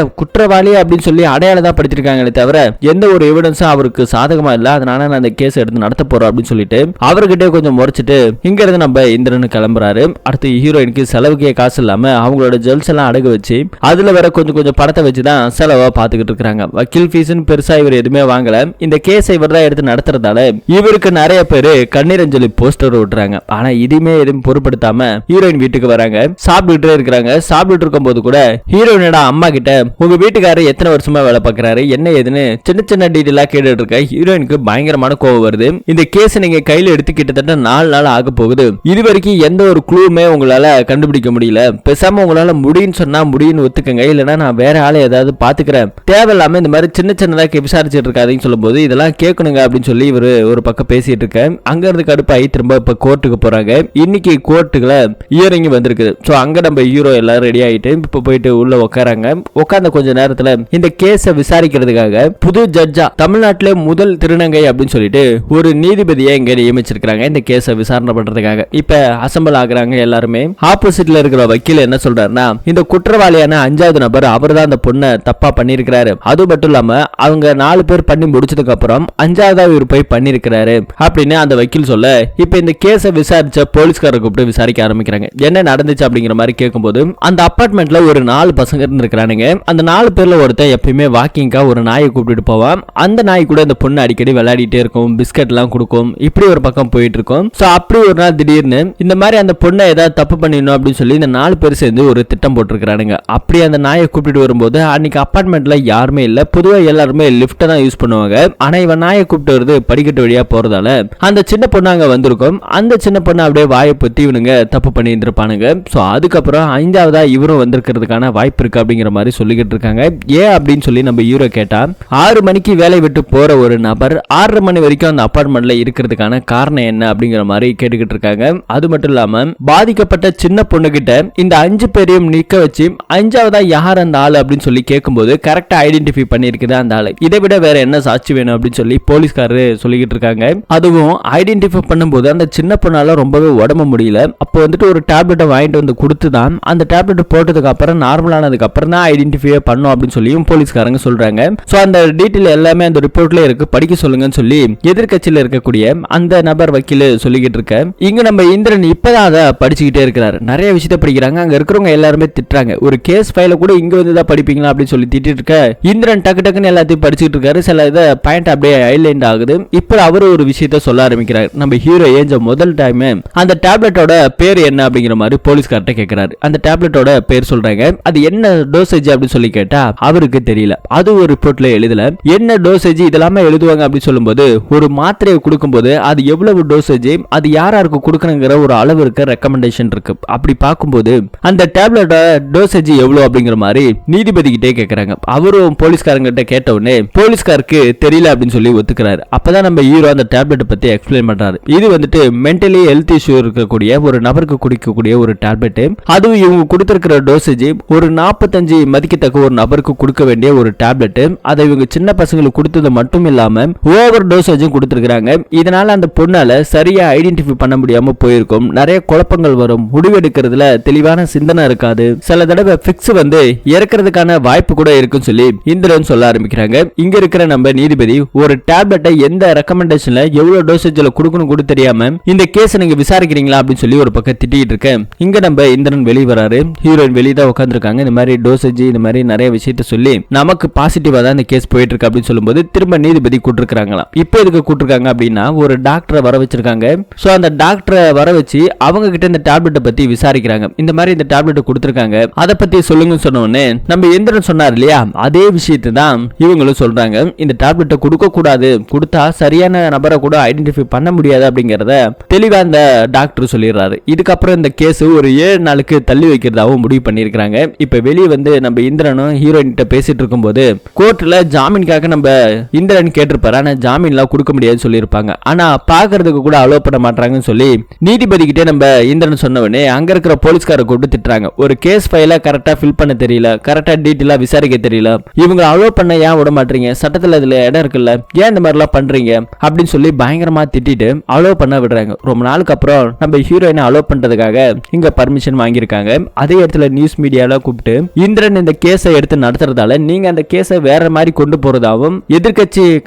Speaker 1: அப்படின்னு சொல்லி அடையாளம் தான் படுத்திருக்காங்களே தவிர எந்த ஒரு எவிடன்ஸும் அவருக்கு சாதகமா இல்ல, அதனால நான் அந்த கேஸ் எடுத்து நடத்த போறேன் அப்படின்னு சொல்லிட்டு அவர்கிட்ட கொஞ்சம் முறைச்சிட்டு இங்க இருந்து நம்ம இந்திரன் கிளம்புறாரு. அடுத்து ஹீரோயினுக்கு செலவுக்கே காசு இல்லாம அவங்களோட ஜுவல்ஸ் எல்லாம் அடகு வச்சு அதுல வேற கொஞ்சம் கொஞ்சம் படத்தை வச்சுதான் செலவா பாத்துக்கிட்டு இருக்காங்க. வக்கீல் ஃபீஸ்னு பெருசா இவர் எதுவுமே வாங்கல. இந்த கேஸை இவர் தான் எடுத்து நடத்துறதால இவருக்கு நிறைய பேரு கண்ணீரஞ்சலி போஸ்டர் விட்டுறாங்க. ஆனா இதுமே எதுவும் பொருட்படுத்தாம ஹீரோயின் வீட்டுக்கு வராங்க. சாப்பிட்டுட்டே இருக்கிறாங்க. சாப்பிட்டு இருக்கும் போது கூட ஹீரோயினோட அம்மா கிட்ட உங்க வீட்டுக்காரர் எத்தனை வருஷமா வேலை பார்க்கறாரு என்ன ஏதுன்னு சின்ன சின்ன டீட்டெயிலா கேட்டுட்டு இருக்க. ஹீரோயினுக்கு பயங்கரமான கோவம் வருது. இந்த கேஸ் நீங்க கையில எடுத்து கிட்டத்தட்ட 4 நாள் ஆக போகுது, இது வரைக்கும் எந்த ஒரு க்ளூமே உங்களால கண்டுபிடிக்க முடியல, பேசாம உங்களால முடியும்னு சொன்னா முடியும்னு ஒத்துக்கங்க, இல்லைன்னா நான் வேற ஆளை ஏதாவது பாத்துக்கிறேன், தேவையில்லாம இந்த மாதிரி சின்ன சின்னதா விசாரிச்சுட்டு இருக்காதுன்னு சொல்லும் போது இதெல்லாம் கேட்கணுங்க அப்படின்னு சொல்லி இவரு ஒரு பக்கம் பேசிட்டு இருக்க. அங்க இருந்து கடுப்பாயி திரும்ப இப்ப கோர்ட்டுக்கு போறாங்க. இன்னைக்கு கோர்ட்டுல இயரிங் வந்திருக்கு. சோ அங்க நம்ம ஹீரோ எல்லாரும் ரெடி ஆயிட்டு இப்ப போயிட்டு உள்ள உட்காராங்க. உட்கார்ந்த கொஞ்ச நேரத்துல இந்த கேஸ விசாரிக்கிறதுக்காக புது ஜட்ஜா தமிழ்நாட்டிலே முதல் திருநங்கை அப்படின்னு சொல்லிட்டு ஒரு நீதிபதியை இங்க நியமிச்சிருக்காங்க இந்த கேஸ விசாரணை பண்றதுக்காக. இப்ப அசம்பிள் ஆகுறாங்க எல்லாருமே. ஆப்போசிட்ல இருக்கிற வக்கீல் என்ன சொல்றாருன்னா, இந்த குற்றவாளியான 5வது நபர் அவர் தான் அந்த பொண்ணை தப்பா பண்ணிருக்கிறாரு, அது மட்டும் இல்லாம அவங்க 4 பேர் பண்ணி முடிச்சதுக்கு அப்புறம் 5வது இவர் போய் பண்ணிருக்கிறாரு அப்படின்னு அந்த வக்கீல் சொல்ல, இப்ப இந்த கேஸ விசாரிச்ச போலீஸ்காரரை கூப்பிட்டு விசாரிக்க ஆரம்பிக்கிறாங்க. என்ன நடந்துச்சு அப்படிங்கிற மாதிரி கேட்கும்போது அந்த அபார்ட்மெண்ட்ல ஒரு 4 பசங்க இருந்திருக்கானுங்க. அந்த 4 பேர்ல ஒருத்தன் எப்பயுமே வாக்கிங்கா ஒரு நாயை கூப்பிட்டு போவான். அந்த நாய் கூட இந்த பொண்ணு அடிக்கடி விளையாடிட்டே இருக்கும், பிஸ்கட் எல்லாம் கொடுக்கும், இப்படி ஒரு பக்கம் போயிட்டு இருக்கும். சோ அப்படி ஒரு நாள் திடீர்னு இந்த மாதிரி அந்த பொண்ணை ஏதாவது தப்பு பண்ணிடணும் அப்படின்னு சொல்லி இந்த 4 பேர் சேர்ந்து ஒரு திட்டம் போட்டிருக்கானுங்க. அப்படி அந்த நாயை கூப்பிட்டு வரும்போது அன்னைக்கு அபார்ட்மெண்ட்ல யாருமே இல்ல, பொதுவா எல்லாருமே லிப்ட் தான் யூஸ் பண்ணுவாங்க. ஆனா இவன் நாயை கூப்பிட்டு வருது படிக்கட்டு வழியா போறதால அந்த சின்ன பொண்ணு அங்க வந்திருக்கும். அந்த சின்ன பொண்ணு அப்படியே வாயை பத்தி இவனுங்க தப்பு பண்ணி இருந்திருப்பானுங்க. சோ அதுக்கப்புறம் 5வதா இவரும் வந்திருக்கிறதுக்கான வாய்ப்பு இருக்கு அப்படிங்கிற மாதிரி சொல்லிக்கிட்டு இருக்காங்க. ஏன் அப்படின்னு சொல்லி நம்ம ஹீரோ கேட்டா, 6 மணிக்கு வேலை விட்டு போற ஒரு நபர் 6:30 மணி வரைக்கும் அந்த அபார்ட்மெண்ட்ல இருக்கிறதுக்கான காரணம் என்ன அப்படிங்கிற மாதிரி கேட்டுக்கிட்டு இருக்காங்க. அது மட்டும் இல்லாம பாதிக்கப்பட்ட சின்ன பொண்ணு கிட்ட இந்த 5 பேரையும் நிக்க வச்சு 5வதா யார் அந்த ஆளு அப்படின்னு சொல்லி கேட்கும்போது கரெக்டா ஐடென்டிஃபை பண்ணிருக்குது அந்த ஆளு. இதை விட வேற என்ன சாட்சி வேணும் அப்படின்னு சொல்லி போலீஸ்காரரு சொல்லிக்கிட்டு இருக்காங்க. அதுவும் ஐடென்டிஃபை பண்ணும்போது அந்த சின்ன பொண்ணால ரொம்பவே உடம்பு முடியல. அப்போ வந்துட்டு ஒரு டேப்லெட்டை வாங்கிட்டு வந்து கொடுத்துதான் அந்த டேப்லெட் போட்டதுக்கு அப்புறம் நார்மலானதுக்கு அப்புறம் தான் ஐடென்டிஃபை பண்ணும் அப்படின்னு சொல்லியும் போலீஸ்காரங்க சொல்றாங்க. சோ அந்த டீடைல் எல்லாமே அந்த ரிப்போர்ட்ல இருக்கு, படிக்க சொல்லுங்கன்னு சொல்லி எதிர்கட்சியில இருக்கக்கூடிய அந்த நபர் வக்கீல் சொல்லிக்கிட்டு இருக்க. இங்க நம்ம இந்திரன் இப்பதான் அதை படிச்சுக்கிட்டே இருக்கிறாரு. நிறைய விஷயத்தை படிக்கிறாங்க. அங்க இருக்கிறவங்க எல்லாருமே திட்டுறாங்க, ஒரு கேஸ் ஃபைல கூட இங்க வந்து தான் படிப்பீங்களா அப்படின்னு சொல்லி திட்டிட்டு இருக்க. இந்திரன் டக்கு டக்குன்னு எல்லாத்தையும் படிச்சுட்டு இருக்காரு. சில இதை பாயிண்ட் அப்படியே ஹைலைட் ஆகுது. இப்ப அவரு ஒரு விஷயத்த விஷயத்த சொல்ல ஆரம்பிக்கிறார். நம்ம ஹீரோ ஏஞ்ச முதல் டைம் அந்த டேப்லெட்டோட பேர் என்ன அப்படிங்கிற மாதிரி போலீஸ்கார்ட்ட கேட்கிறாரு. அந்த டேப்லெட்டோட பேர் சொல்றாங்க. அது என்ன டோசேஜ் அப்படின்னு சொல்லி கேட்டா அவருக்கு தெரியல. அது ஒரு ரிப்போர்ட்ல எழுதல. என்ன டோசேஜ் இதெல்லாமே எழுதுவாங்க அப்படின்னு சொல்லும்போது ஒரு மாத்திரையை கொடுக்கும்போது அது எவ்வளவு டோசேஜ், அது யாருக்கு கொடுக்கணுங்கிற ஒரு அளவு இருக்க ரெக்கமெண்டேஷன் இருக்கு. அப்படி பார்க்கும்போது அந்த டேப்லெட்டோட டோசேஜ் எவ்வளவு அப்படிங்கிற மாதிரி நீதிபதி கிட்டே கேட்கறாங்க. அவரும் போலீஸ்காரங்க கிட்ட கேட்ட உடனே போலீஸ்காருக்கு தெரியல அப்படின்னு சொல்லி ஒத்துக்கிறாரு. அப்பதான் நம்ம ஹீரோ அந்த டேப்லெட் பத்தி எக்ஸ்பிளைன் பண்றாரு. இது வந்துட்டு மென்டலி ஹெல்த் இஷ்யூ இருக்கக்கூடிய ஒரு நபருக்கு குடிக்கக்கூடிய ஒரு டேப்லெட். அதுவும் இவங்க கொடுத்திருக்கிற டோசேஜ் ஒரு 45 மதிக்கத்தக்க ஒரு நபருக்கு கொடுக்க வேண்டிய ஒரு டேப்லெட். அதை இவங்க சின்ன பசங்களுக்கு கொடுத்தது மட்டும் இல்லாம ஓவர் டோசேஜும் கொடுத்திருக்காங்க. இதனால அந்த பொண்ணால சரியா ஐடென்டிஃபை பண்ண முடியாம போயிருக்கும். நிறைய குழப்பங்கள் வரும். முடிவெடுக்கிறதுல தெளிவான சிந்தனை இருக்காது. சில தடவை பிக்ஸ் வந்து இறக்கிறதுக்கான வாய்ப்பு கூட இருக்குன்னு சொல்லி இந்திரன் சொல்ல ஆரம்பிக்கிறாங்க. இங்க இருக்கிற நம்ம நீதிபதி ஒரு டேப்லெட்டை எந்த ரெக்கமெண்டேஷன்ல எவ்வளவு டோசேஜ்ல கொடுக்கணும் கூட தெரியாம இந்த கேஸ் நீங்க விசாரிக்கிறீங்களா அப்படின்னு சொல்லி ஒரு பக்கம் திட்டிட்டு இருக்கேன். இங்க நம்ம இந்திரன் வெளியே வராரு. ஹீரோயின் வெளியே தான் உட்காந்துருக்காங்க. இந்த மாதிரி டோசேஜ் இந்த மாதிரி நிறைய விஷயத்த சொல்லி நமக்கு பாசிட்டிவா தான் இந்த கேஸ் போயிட்டு இருக்கு அப்படின்னு சொல்லும்போது திரும்ப நீதிபதி கூட்டிருக்காங்களாம். இப்போ எதுக்கு கூட்டிருக்காங்க அப்படின்னா ஒரு டாக்டரை வர வச்சிருக்காங்க. சோ அந்த டாக்டரை வர வச்சு அவங்க கிட்ட இந்த டேப்லெட்டை பத்தி விசாரிக்கிறாங்க. இந்த மாதிரி இந்த டேப்லெட் கொடுத்திருக்காங்க, அதை பத்தி சொல்லுங்க சொன்ன உடனே நம்ம எந்திரன் சொன்னார் இல்லையா, அதே விஷயத்தை தான் இவங்களும் சொல்றாங்க. இந்த டேப்லெட்டை கொடுக்க கூடாது, கொடுத்தா சரியான நபரை கூட ஐடென்டிஃபை பண்ண முடியாது அப்படிங்கறத தெளிவா இந்த டாக்டர் சொல்லிடுறாரு. இதுக்கப்புறம் இந்த கேஸ் ஒரு 7 நாளுக்கு தள்ளி வைக்கிறதாவும் முடிவு பண்ணிருக்காங்க. இப்ப வெளியே வந்து நம்ம இந்திரனும் ஹீரோயின் கிட்ட பேசிட்டு இருக்கும்போது கோர்ட்ல ஜாமீனுக்காக நம்ம இந்திரன் கேட்டிருப்பாரு. ஆனா ஜாமீன்லாம் கொடுக்க முடியாது சொல்லியிருப்பாங்க. ஆனா பாக்குறதுக்கு கூட அலோவ் பண்ண மாட்டாங்கன்னு சொல்லி நீதிபதி கிட்டே நம்ம இந்திரன் சொன்ன உடனே அங்க இருக்கிற போலீஸ்கார கூப்பிட்டு திட்டுறாங்க. ஒரு கேஸ் ஃபைல கரெக்டா ஃபில் பண்ண தெரியல, கரெக்டா டீட்டெயிலா விசாரிக்க தெரியல, இவங்க அலோவ் பண்ண ஏன் விட மாட்டீங்க, சட்டத்துல இதுல இடம் இருக்குல்ல, ஏன் இந்த மாதிரி எல்லாம் பண்றீங்க அப்படின்னு சொல்லி பயங்கரமா திட்டிட்டு அலோவ் பண்ண விடுறாங்க. ரொம்ப நாளுக்கு அப்புறம் நம்ம ஹீரோயினை அலோவ் பண்றதுக்காக இங்க பர்மிஷன் வாங்கியிருக்காங்க. அதே இடத்துல நியூஸ் மீடியால கூப்பிட்டு இந்திரன் இந்த கேஸை எடுத்து நடத்துறதால நீங்க அந்த கேஸை வேற மாதிரி கொண்டு போறதாவும்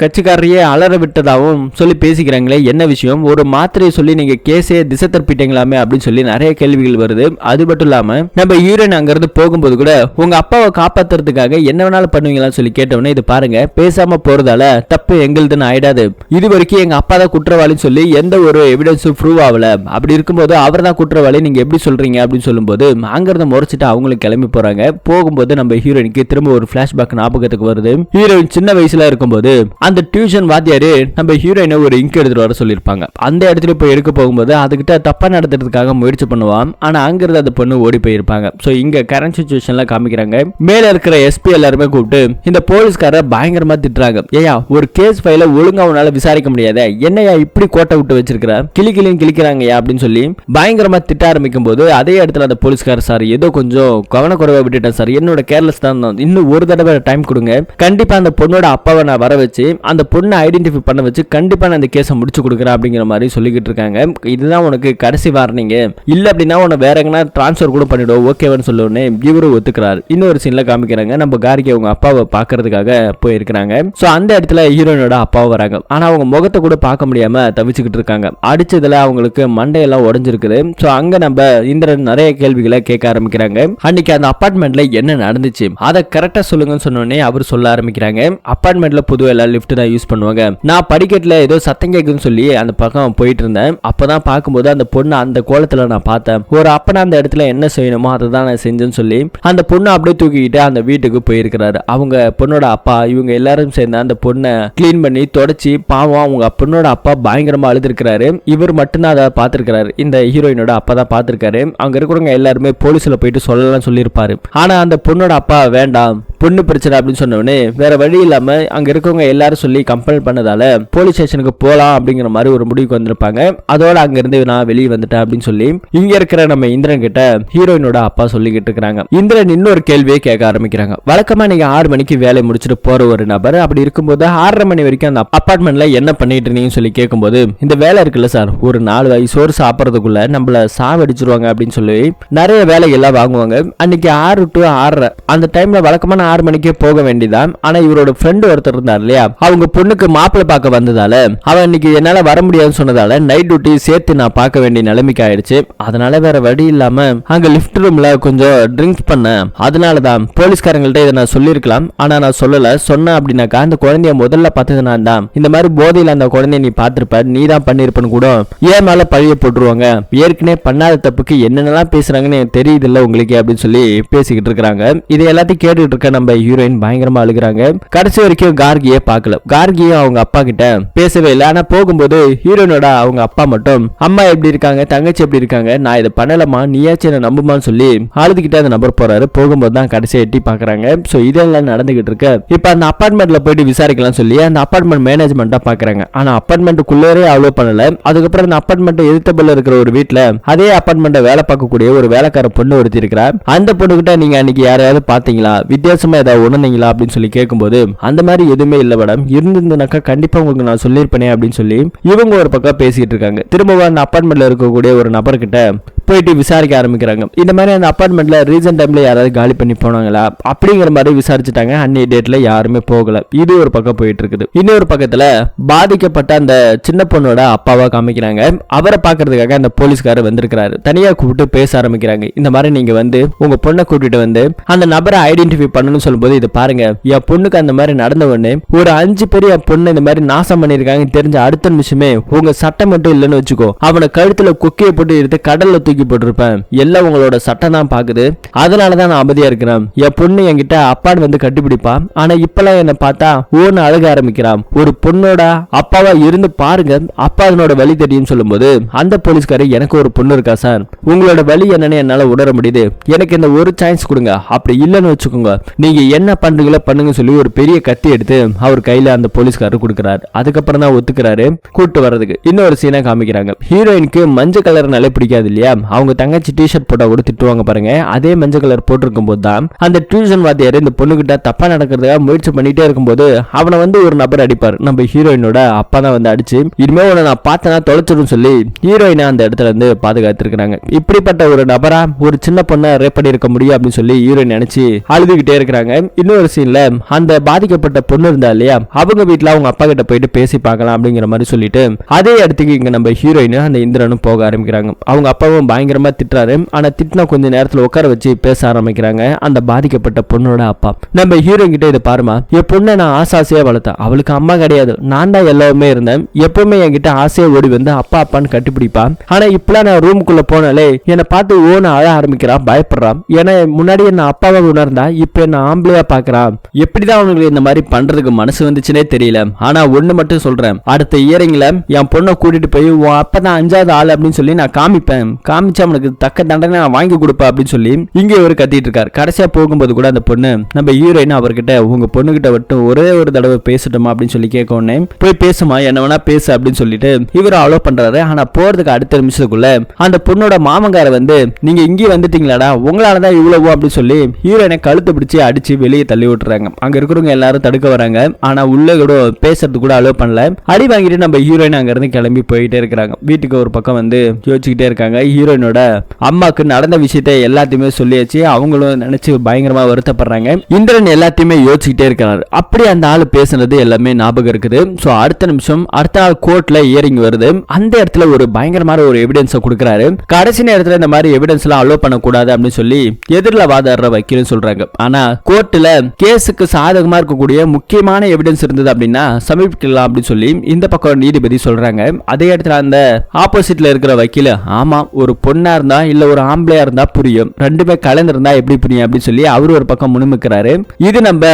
Speaker 1: கட்சிக்காரையே அலற விட்டதாவும் சொல்லி பேசிக்கிறாங்களே, என்ன விஷயம், ஒரு மாத்திரையை சொல்லி நீங்க கேஸே திசை திருப்பிட்டீங்களாமே அப்படின்னு சொல்லி நிறைய கேள்விகள் வருது. அது மட்டும் இல்லாம நம்ம ஹீரோயின் அங்கிருந்து போகும்போது கூட உங்க அப்பாவை காப்பாத்துறதுக்காக என்ன வேணாலும் பண்ணுவீங்களான்னு சொல்லி கேட்டவொடனே இது பாருங்க, பேசாம போறதால தப்பு எங்களுதுன்னு ஆயிடாது, இது வரைக்கும் எங்க அப்பா தான் குற்றவாளின்னு சொல்லி எந்த ஒரு எவிடன்ஸும் ப்ரூவ் ஆகல, அப்படி இருக்கும்போது அவர் தான் குற்றவாளி நீங்க எப்படி சொல்றீங்க அப்படின்னு சொல்லும்போது அங்கிருந்து முறைச்சிட்டு அவங்களுக்கு கிளம்பி போறாங்க. போகும்போது நம்ம ஹீரோயினுக்கு திரும்ப ஒரு பிளாஷ்பேக் ஞாபகத்துக்கு வருது. ஹீரோயின் சின்ன வயசுல இருக்கும்போது அந்த டியூஷன் வாத்தியாரு நம்ம ஹீரோயினை ஒரு இங்க் எடுத்துட்டு வர சொல்லியிருப்பாங்க. அந்த இடத்துல போய் எடுக்க போகும்போது அதுகிட்ட தப்பா நடத்துறதுக்காக முயற்சி பண்ணுவான். ஆனா அங்கிருந்து அந்த பொண்ணு ஓடி போயிருப்பாங்க. சோ இங்க கரண்ட் சிச்சுவேஷன்ல காமிக்கிறாங்க. மேல இருக்கிற எஸ்பி எல்லாருமே கூப்பிட்டு இந்த போலீஸ்கார பயங்கரமா திட்டுறாங்க. ஏயா ஒரு கேஸ் ஃபைல ஒழுங்கா உன்னால விசாரிக்க முடியாத, என்னையா இப்படி கோட்டை விட்டு வச்சிருக்கிற, கிளின்னு கிளிக்கிறாங்கயா அப்படின்னு சொல்லி பயங்கரமா திட்ட ஆரம்பிக்கும் போது அதே இடத்துல அந்த போலீஸ்கார சார் ஏதோ கொஞ்சம் கவனக்குறைவா விட்டுட்டேன் சார், என்னோட கேர்லெஸ் தான், இன்னும் ஒரு தடவை டைம் கொடுங்க, கண்டிப்பா அந்த பொண்ணோட அப்பாவை நான் வர வச்சு அந்த பொண்ணை ஐடென்டிஃபை பண்ண வச்சு கண்டிப்பா நான் அந்த கேஸை முடிச்சு கொடுக்குறேன் அப்படிங்கிற மாதிரி சொல்லிக்கிட்டு இருக்காங்க. இதுதான் உனக்கு கடைசி வார்னிங், இல்ல அப்படின்னா உன வேற எங்கன்னா டிரான்ஸ்ஃபர் கூட பண்ணிடுவோம் ஓகேவான்னு சொல்லுவோன்னே இவரும் ஒத்துக்கிறாரு. இன்னொரு சீன்ல காமிக்கிறாங்க நம்ம கார்கி அவங்க அப்பாவை பாக்குறதுக்காக போயிருக்கிறாங்க. சோ அந்த இடத்துல ஹீரோயினோட அப்பாவை வராங்க. ஆனா அவங்க முகத்தை கூட பார்க்க முடியாம தவிச்சுக்கிட்டு இருக்காங்க. அடிச்சதுல அவங்களுக்கு மண்டையெல்லாம் உடஞ்சிருக்குது. சோ அங்க நம்ம இந்திரன் நிறைய கேள்விகளை கேட்க ஆரம்பிக்கிறாங்க. அன்னைக்கு அந்த அபார்ட்மெண்ட்ல என்ன நடந்துச்சு அதை கரெக்டா சொல்லுங்கன்னு சொன்னோடனே அவர் சொல்ல ஆரம்பிக்கிறாங்க. அபார்ட்மெண்ட்ல பொதுவாக எல்லாம் லிஃப்ட் தான் யூஸ் பண்ணுவாங்க. நான் படிக்கட்டுல ஏதோ சத்தம் கேட்குன்னு சொல்லி அந்த பக்கம் போயிட்டு இருந்தேன். அப்பதான் பார்க்கும்போது அந்த பொண்ணு அந்த கோலத்துல நான் பார்த்தேன். ஒரு அப்பனா அந்த இடத்துல என்ன செய்யணுமோ அதை தான் நான் செஞ்சேன்னு சொல்லி அந்த பொண்ணு அப்படியே தூக்கிக்கிட்டு அந்த வீட்டுக்கு போயிருக்கிறாரு. அவங்க பொண்ணோட அப்பா இவங்க எல்லாரும் சேர்ந்து அந்த பொண்ணை கிளீன் பண்ணி தொடச்சி பாவம் அவங்க பொண்ணோட அப்பா பயங்கரமா அழுதுருக்கிறாரு. இவர் மட்டும்தான் அதை பார்த்திருக்கிறாரு. இந்த ஹீரோயினோட அப்பா தான் பார்த்திருக்காரு. அங்க இருக்கிறவங்க எல்லாருமே போலீஸ்ல போயிட்டு சொல்லலாம் சொல்லியிருப்பாரு. ஆனா அந்த பொண்ணோட அப்பா வேண்டாம் பொண்ணு பிரச்சனை அப்படின்னு சொன்னோடனே வேற வழி இல்லாம அங்க இருக்கவங்க எல்லாரும் சொல்லி கம்பல் பண்ணதால போலீஸ் ஸ்டேஷனுக்கு போலாம் அப்படிங்கிற மாதிரி ஒரு முடிவுக்கு வந்திருப்பாங்க. அதோட அங்க இருந்து நான் வெளியே வந்துட்டேன் அப்படின்னு சொல்லி இங்க இருக்கிற நம்ம இந்திரன் கிட்ட ஹீரோயினோட அப்பா சொல்லிக்கிட்டு இருக்காங்க. இந்திரன் இன்னொரு கேள்வியை கேட்க ஆரம்பிக்கிறாங்க. வழக்கமா நீங்க 6 மணிக்கு வேலை முடிச்சுட்டு போற ஒரு நபர் அப்படி இருக்கும்போது 6:30 மணி வரைக்கும் அந்த அபார்ட்மெண்ட்ல என்ன பண்ணிட்டு இருந்தீங்கன்னு சொல்லி கேட்கும்போது இந்த வேலை இருக்குல்ல சார், ஒரு 4 வயசு சோறு சாப்பிடறதுக்குள்ள நம்மள சாவடிச்சிருவாங்க அப்படின்னு சொல்லி நிறைய வேலைகள்லாம் வாங்குவாங்க. அன்னைக்கு 6 to 6:30 அந்த டைம்ல வழக்கமான 6 மணிக்கே போக வேண்டியதான். ஆனா இவரோட ஃப்ரெண்ட் ஒருத்தர் இருந்தார் இல்லையா, அவங்க பொண்ணுக்கு மாப்பிள்ளை பார்க்க வந்ததால அவன் இன்னைக்கு என்னால வர முடியாதுன்னு சொன்னதால நைட் டியூட்டி சேர்த்து நான் பார்க்க வேண்டிய நிலைமைக்கு ஆயிடுச்சு. அதனால வேற வழி இல்லாம அங்க லிஃப்ட் ரூம்ல கொஞ்சம் ட்ரிங்க்ஸ் பண்ணேன். அதனாலதான் போலீஸ்காரங்கள்ட்ட இதை நான் சொல்லியிருக்கலாம், ஆனா நான் சொல்லல. சொன்னேன் அப்படின்னாக்கா அந்த குழந்தைய முதல்ல பார்த்தது நான் தான். இந்த மாதிரி போதையில அந்த குழந்தைய நீ பார்த்திருப்ப, நீ தான் பண்ணிருப்பன்னு கூட ஏன் மேல பழிய போட்டுருவாங்க. ஏற்கனவே பண்ணாத தப்புக்கு என்னென்னலாம் பேசுறாங்கன்னு தெரியுது இல்ல உங்களுக்கு அப்படின்னு சொல்லி பேசிக்கிட்டு இருக்காங்க. இதை எல்லாத்தையும் கேட்டுட்டு இருக்க நம்ம ஹீரோயின் பயங்கரமா அழுகுறாங்க. கடைசி வரைக்கும் கார்கியே பார்க்கல. கார்கியும் அவங்க அப்பா கிட்ட பேசவே இல்லை. ஆனா போகும்போது ஹீரோயினோட அவங்க அப்பா மட்டும் அம்மா எப்படி இருக்காங்க, தங்கச்சி எப்படி இருக்காங்க, நான் இதை பண்ணலமா, நீயாச்சும் என்ன நம்புமான்னு சொல்லி அழுதுகிட்டே அந்த நபர் போறாரு. போகும்போது தான் கடைசியை எட்டி பாக்குறாங்க. சோ இதெல்லாம் நடந்துகிட்டு இருக்கு. இப்ப அந்த அபார்ட்மெண்ட்ல போயிட்டு விசாரிக்கலாம் சொல்லி அந்த அபார்ட்மெண்ட் மேனேஜ்மெண்டா பாக்குறாங்க. ஆனா அபார்ட்மெண்ட்டுக்குள்ளே அவ்வளவு பண்ணல. அதுக்கப்புறம் அந்த அபார்ட்மெண்ட் எதிர்த்தபுல இருக்கிற ஒரு வீட்டுல அதே அபார்ட்மெண்ட்டை வேலை பார்க்கக்கூடிய ஒரு வேலைக்கார பொண்ணு ஒருத்தி இருக்கிறார். அந்த பொண்ணு கிட்ட நீங்க அன்னைக்கு யாரையாவது பாத்தீங்களா, வித்தியாசமா ஏதாவது உணர்ந்தீங்களா அப்படின்னு சொல்லி கேட்கும்போது அந்த மாதிரி எதுவுமே இல்ல மேடம், இருந்திருந்தனாக்கா கண்டிப்பா உங்களுக்கு நான் சொல்லியிருப்பேனே அப்படின்னு சொல்லி இவங்க ஒரு பக்கம் பேசிட்டு இருக்காங்க. திரும்ப அந்த அபார்ட்மெண்ட்ல இருக்கக்கூடிய ஒரு நபர்கிட்ட போயிட்டு விசாரிக்க ஆரம்பிக்கிறாங்க. இந்த மாதிரி அந்த அபார்ட்மெண்ட்ல ரீசன்ட் டைம்ல யாராவது காலி பண்ணி போனாங்களா அப்படிங்கிற மாதிரி விசாரிச்சுட்டாங்க. அன்னைய டேட்ல யாருமே போகல. இது ஒரு பக்கம் போயிட்டு இருக்குது. இன்னொரு பக்கத்துல பாதிக்கப்பட்ட அந்த சின்ன பொண்ணோட அப்பாவா காமிக்கிறாங்க. அவரை பாக்குறதுக்காக அந்த போலீஸ்காரர் வந்திருக்கிறாரு. தனியா கூப்பிட்டு பேச ஆரம்பிக்கிறாங்க. இந்த மாதிரி நீங்க வந்து உங்க பொண்ணை கூட்டிட்டு வந்து அந்த நபரை ஐடென்டிஃபை பண்ணணும்னு சொல்லும்போது, இது பாருங்க, என் பொண்ணுக்கு அந்த மாதிரி நடந்த உடனே ஒரு 5 பேர் என் பொண்ணு இந்த மாதிரி நாசம் பண்ணிருக்காங்க தெரிஞ்ச அடுத்த நிமிஷமே உங்க சட்டம் மட்டும் இல்லைன்னு வச்சுக்கோ, அவனை கழுத்துல கொக்கையை போட்டு எடுத்து கடல்ல தூக்கி போட்டிருப்பேன். எல்லாம் உங்களோட சட்டம் தான் பாக்குது. அதனாலதான் நான் அமைதியா இருக்கிறேன். என் பொண்ணு என்கிட்ட அப்பான்னு வந்து கட்டிப்பிடிப்பான். ஆனா இப்பெல்லாம் என்ன பார்த்தா ஓன்னு அழுக ஆரம்பிக்கிறான். ஒரு பொண்ணோட அப்பாவா இருந்து பாருங்க, அப்பா அதனோட வழி தெரியும் சொல்லும்போது அந்த போலீஸ்காரர், எனக்கு ஒரு பொண்ணு இருக்கா சார், உங்களோட வழி என்னன்னு என்னால உணர முடியுது, எனக்கு இந்த ஒரு சான்ஸ் கொடுங்க, அப்படி இல்லைன்னு வச்சுக்கோங்க நீங்க என்ன பண்றீங்களோ பண்ணுங்க சொல்லி ஒரு பெரிய கத்தி எடுத்து அவர் கையில அந்த போலீஸ்காரர் கொடுக்கிறாரு. அதுக்கப்புறம் தான் ஒத்துக்கிறாரு கூட்டு வர்றதுக்கு. இன்னொரு சீனா காமிக்கிறாங்க. ஹீரோயினுக்கு மஞ்சள் கலர்னாலே பிடிக்காது இல்லையா, அவங்க தங்கச்சி டிஷர்ட் போட்டா கூட திட்டுவாங்க பாருங்க. அதே மஞ்சள் கலர் போட்டிருக்கும் போது தான் அந்த டியூஷன் வாத்தியார் இந்த பொண்ணுகிட்ட தப்பா நடக்கிறதுக்காக முயற்சி பண்ணிட்டே இருக்கும்போது அவனை வந்து ஒரு நபர் அடிப்பார். நம்ம ஹீரோயினோட அப்பா தான் வந்து அடிச்சு, இனிமே உன்னை நான் பார்த்தனா தொலைச்சிடும் சொல்லி ஹீரோயினை அந்த இடத்துல இருந்து பாதுகாத்திருக்கிறாங்க. இப்படிப்பட்ட ஒரு நபரா ஒரு சின்ன பொண்ணை ரேப் பண்ணி இருக்க முடியும் அப்படின்னு சொல்லி ஹீரோயின் நினைச்சு அழுதுகிட்டே இருக்கிறாங்க. இன்னொரு சீன்ல அந்த பாதிக்கப்பட்ட பொண்ணு இருந்தா இல்லையா, அவங்க வீட்டுல அவங்க அப்பா கிட்ட போயிட்டு பேசி பார்க்கலாம் அப்படிங்கிற மாதிரி சொல்லிட்டு அதே இடத்துக்கு இங்க நம்ம ஹீரோயின் அந்த இந்திரனும் போக ஆரம்பிக்கிறாங்க. அவங்க அப்பாவும் பயங்கரமா திட்டுறாரு. ஆனா திட்டினா கொஞ்ச நேரத்துல உட்கார வச்சு பேச ஆரம்பிக்கிறாங்க அந்த பாதிக்கப்பட்ட பொண்ணோட அப்பா. நம்ம ஹீரோயின் கிட்ட, இதை பாருமா, என் பொண்ணை நான் ஆசையா வளர்த்தேன், அவளுக்கு அம்மா கிடையாது, நான் தான் எல்லாமே இருந்தேன், எப்பவுமே என்கிட்ட ஆசையா ஓடி வந்து அப்பா அப்பான்னு கட்டிப்பிடிப்பான். ஆனா இப்பெல்லாம் நான் ரூமுக்குள்ள போனாலே என்னை பார்த்து ஓன அழ ஆரம்பிக்கிறான், பயப்படுறான். ஏன்னா முன்னாடி என்ன அப்பாவை உணர்ந்தா இப்ப என்ன ஆம்பளையா பாக்குறான். எப்படிதான் அவனுக்கு இந்த மாதிரி பண்றதுக்கு மனசு வந்துச்சுன்னே தெரியல. ஆனா ஒண்ணு மட்டும் சொல்றேன், அடுத்த இயரிங்ல என் பொண்ணை கூட்டிட்டு போய் உன் அப்பதான் 5வது ஆள் அப்படின்னு சொல்லி நான் காமிப்பேன், காமிச்சு அவனுக்கு தக்க தண்டனை நான் வாங்கி கொடுப்பேன் அப்படின்னு சொல்லி இங்க ஒரு கத்திட்டு இருக்காரு. கடைசியா போகும்போது கூட அந்த பொண்ணு நம்ம ஹீரோயின் அவர்கிட்ட, உங்க பொண்ணு கிட்ட மட்டும் ஒரே ஒரு தடவை பேசட்டுமா அப்படின்னு சொல்லி கேட்க உடனே, போய் பேசுமா, என்ன வேணா பேசு அப்படின்னு சொல்லிட்டு இவர் அலோ பண்றாரு. ஆனா போறதுக்கு அடுத்த நிமிஷத்துக்குள்ள அந்த பொண்ணோட மாமங்கார வந்து, நீங்க இங்கே வந்துட்டீங்களாடா, உங்களாலதான் இவ்வளவு அப்படின்னு சொல்லி ஹீரோயினை கழுத்து பிடிச்சு அடிச்சு வெளியே தள்ளி விட்டுறாங்க. அங்க இருக்கிறவங்க எல்லாரும் தடுக்க வராங்க. ஆனா உள்ள கூட பேசுறது கூட அலோ பண்ணல. அடி வாங்கிட்டு நம்ம ஹீரோயின் அங்க இருந்து கிளம்பி போயிட்டே இருக்கிறாங்க. வீட்டுக்கு ஒரு பக்கம் வந்து யோசிச்சுக்கிட்டே இருக்காங்க. ஹீரோயினோட அம்மாக்கு நடந்த விஷயத்தை எல்லாத்தையுமே சொல்லியாச்சு. அவங்களும் நினைச்சு பயங்கரமா வருத்தப்படுறாங்க. இந்திரன் எல்லாத்தையுமே யோசிச்சுக்கிட்டே இருக்காரு. அப்படி அந்த ஆளு பேசுனது எல்லாமே ஞாபகம் இருக்குது. சோ அடுத்த நிமிஷம் அடுத்த நாள் கோர்ட்ல இயரிங் வருது. அந்த இடத்துல ஒரு பயங்கரமான ஒரு எவிடன்ஸ் கொடுக்கறாரு. கடைசி நேரத்துல இந்த மாதிரி எவிடன்ஸ் எல்லாம் அலோ பண்ணக்கூடாது அப்படின்னு சொல்லி எதிரில வாதாடுற வக்கீலும் சொல்றாங்க. ஆனா கோர்ட்ல கேஸுக்கு சாதகமா இருக்கக்கூடிய முக்கியமான எவிடன்ஸ் இருந்தது அப்படின்னா சமர்ப்பிக்கலாம் அப்படின்னு சொல்லி இந்த பக்கம் நீதிபதி சொல்றாங்க. அதே இடத்துல அந்த ஆப்போசிட்ல இருக்கிற வக்கீல, ஆமா ஒரு பொண்ணா இருந்தா இல்ல ஒரு ஆம்பளையா இருந்தா புரியும், ரெண்டுமே கலந்திருந்தா எப்படி புரியும் அப்படின்னு சொல்லி அவரு ஒரு பக்கம் முன்னுமுக்கிறாரு. இது நம்ம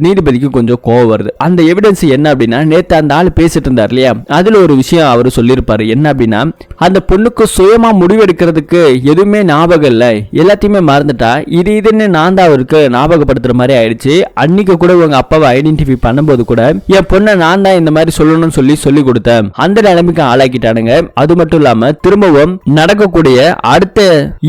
Speaker 1: நீதிபதிக்கு கொஞ்சம் கோவம் வருது. அந்த எவிடன்ஸ் என்ன அப்படின்னா, நேத்து அந்த ஆள் பேசிட்டு இருந்தார் இல்லையா, அதுல ஒரு விஷயம் அவரு சொல்லியிருப்பாரு. என்ன அப்படின்னா, அந்த பொண்ணுக்கு சுயமா முடிவெடுக்கிறதுக்கு எதுவுமே ஞாபகம் இல்ல, எல்லாத்தையுமே மறந்துட்டா, இதுன்னு நான் தான் அவருக்கு ஞாபகப்படுத்துற மாதிரி ஆயிடுச்சு. அன்னைக்கு கூட உங்க அப்பாவை ஐடென்டிஃபை பண்ணும்போது கூட என் பொண்ணை நான் தான் இந்த மாதிரி சொல்லணும்னு சொல்லி கொடுத்தேன். அந்த நிலைமைக்கு ஆளாக்கிட்டானுங்க. அது மட்டும் இல்லாம திரும்பவும் நடக்கக்கூடிய அடுத்த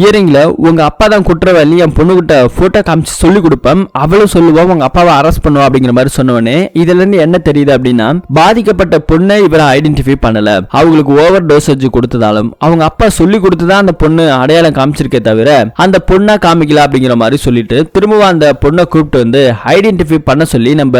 Speaker 1: இயரிங்ல உங்க அப்பா தான் குற்றவாளி, என் பொண்ணு கிட்ட போட்டோ காமிச்சு சொல்லி கொடுப்பேன், அவளும் சொல்லுவா உங்க அப்பாவை அரெஸ்ட் பண்ணுவா அப்படிங்கிற மாதிரி சொன்னவனே, இதுல இருந்து என்ன தெரியுது அப்படின்னா, பாதிக்கப்பட்ட பொண்ணை இவரை ஐடென்டிஃபை பண்ணல, அவங்களுக்கு ஓவர் டோசேஜ் கொடுத்ததாலும் அவங்க அப்பா சொல்லி கொடுத்துதான் அந்த பொண்ணு அடையாளம் காமிச்சிருக்கே தவிர அந்த பொண்ணா காமிக்கல அப்படிங்கிற மாதிரி சொல்லிட்டு திரும்பவும் அந்த பொண்ணை கூப்பிட்டு வந்து ஐடென்டிஃபை பண்ண சொல்லி நம்ம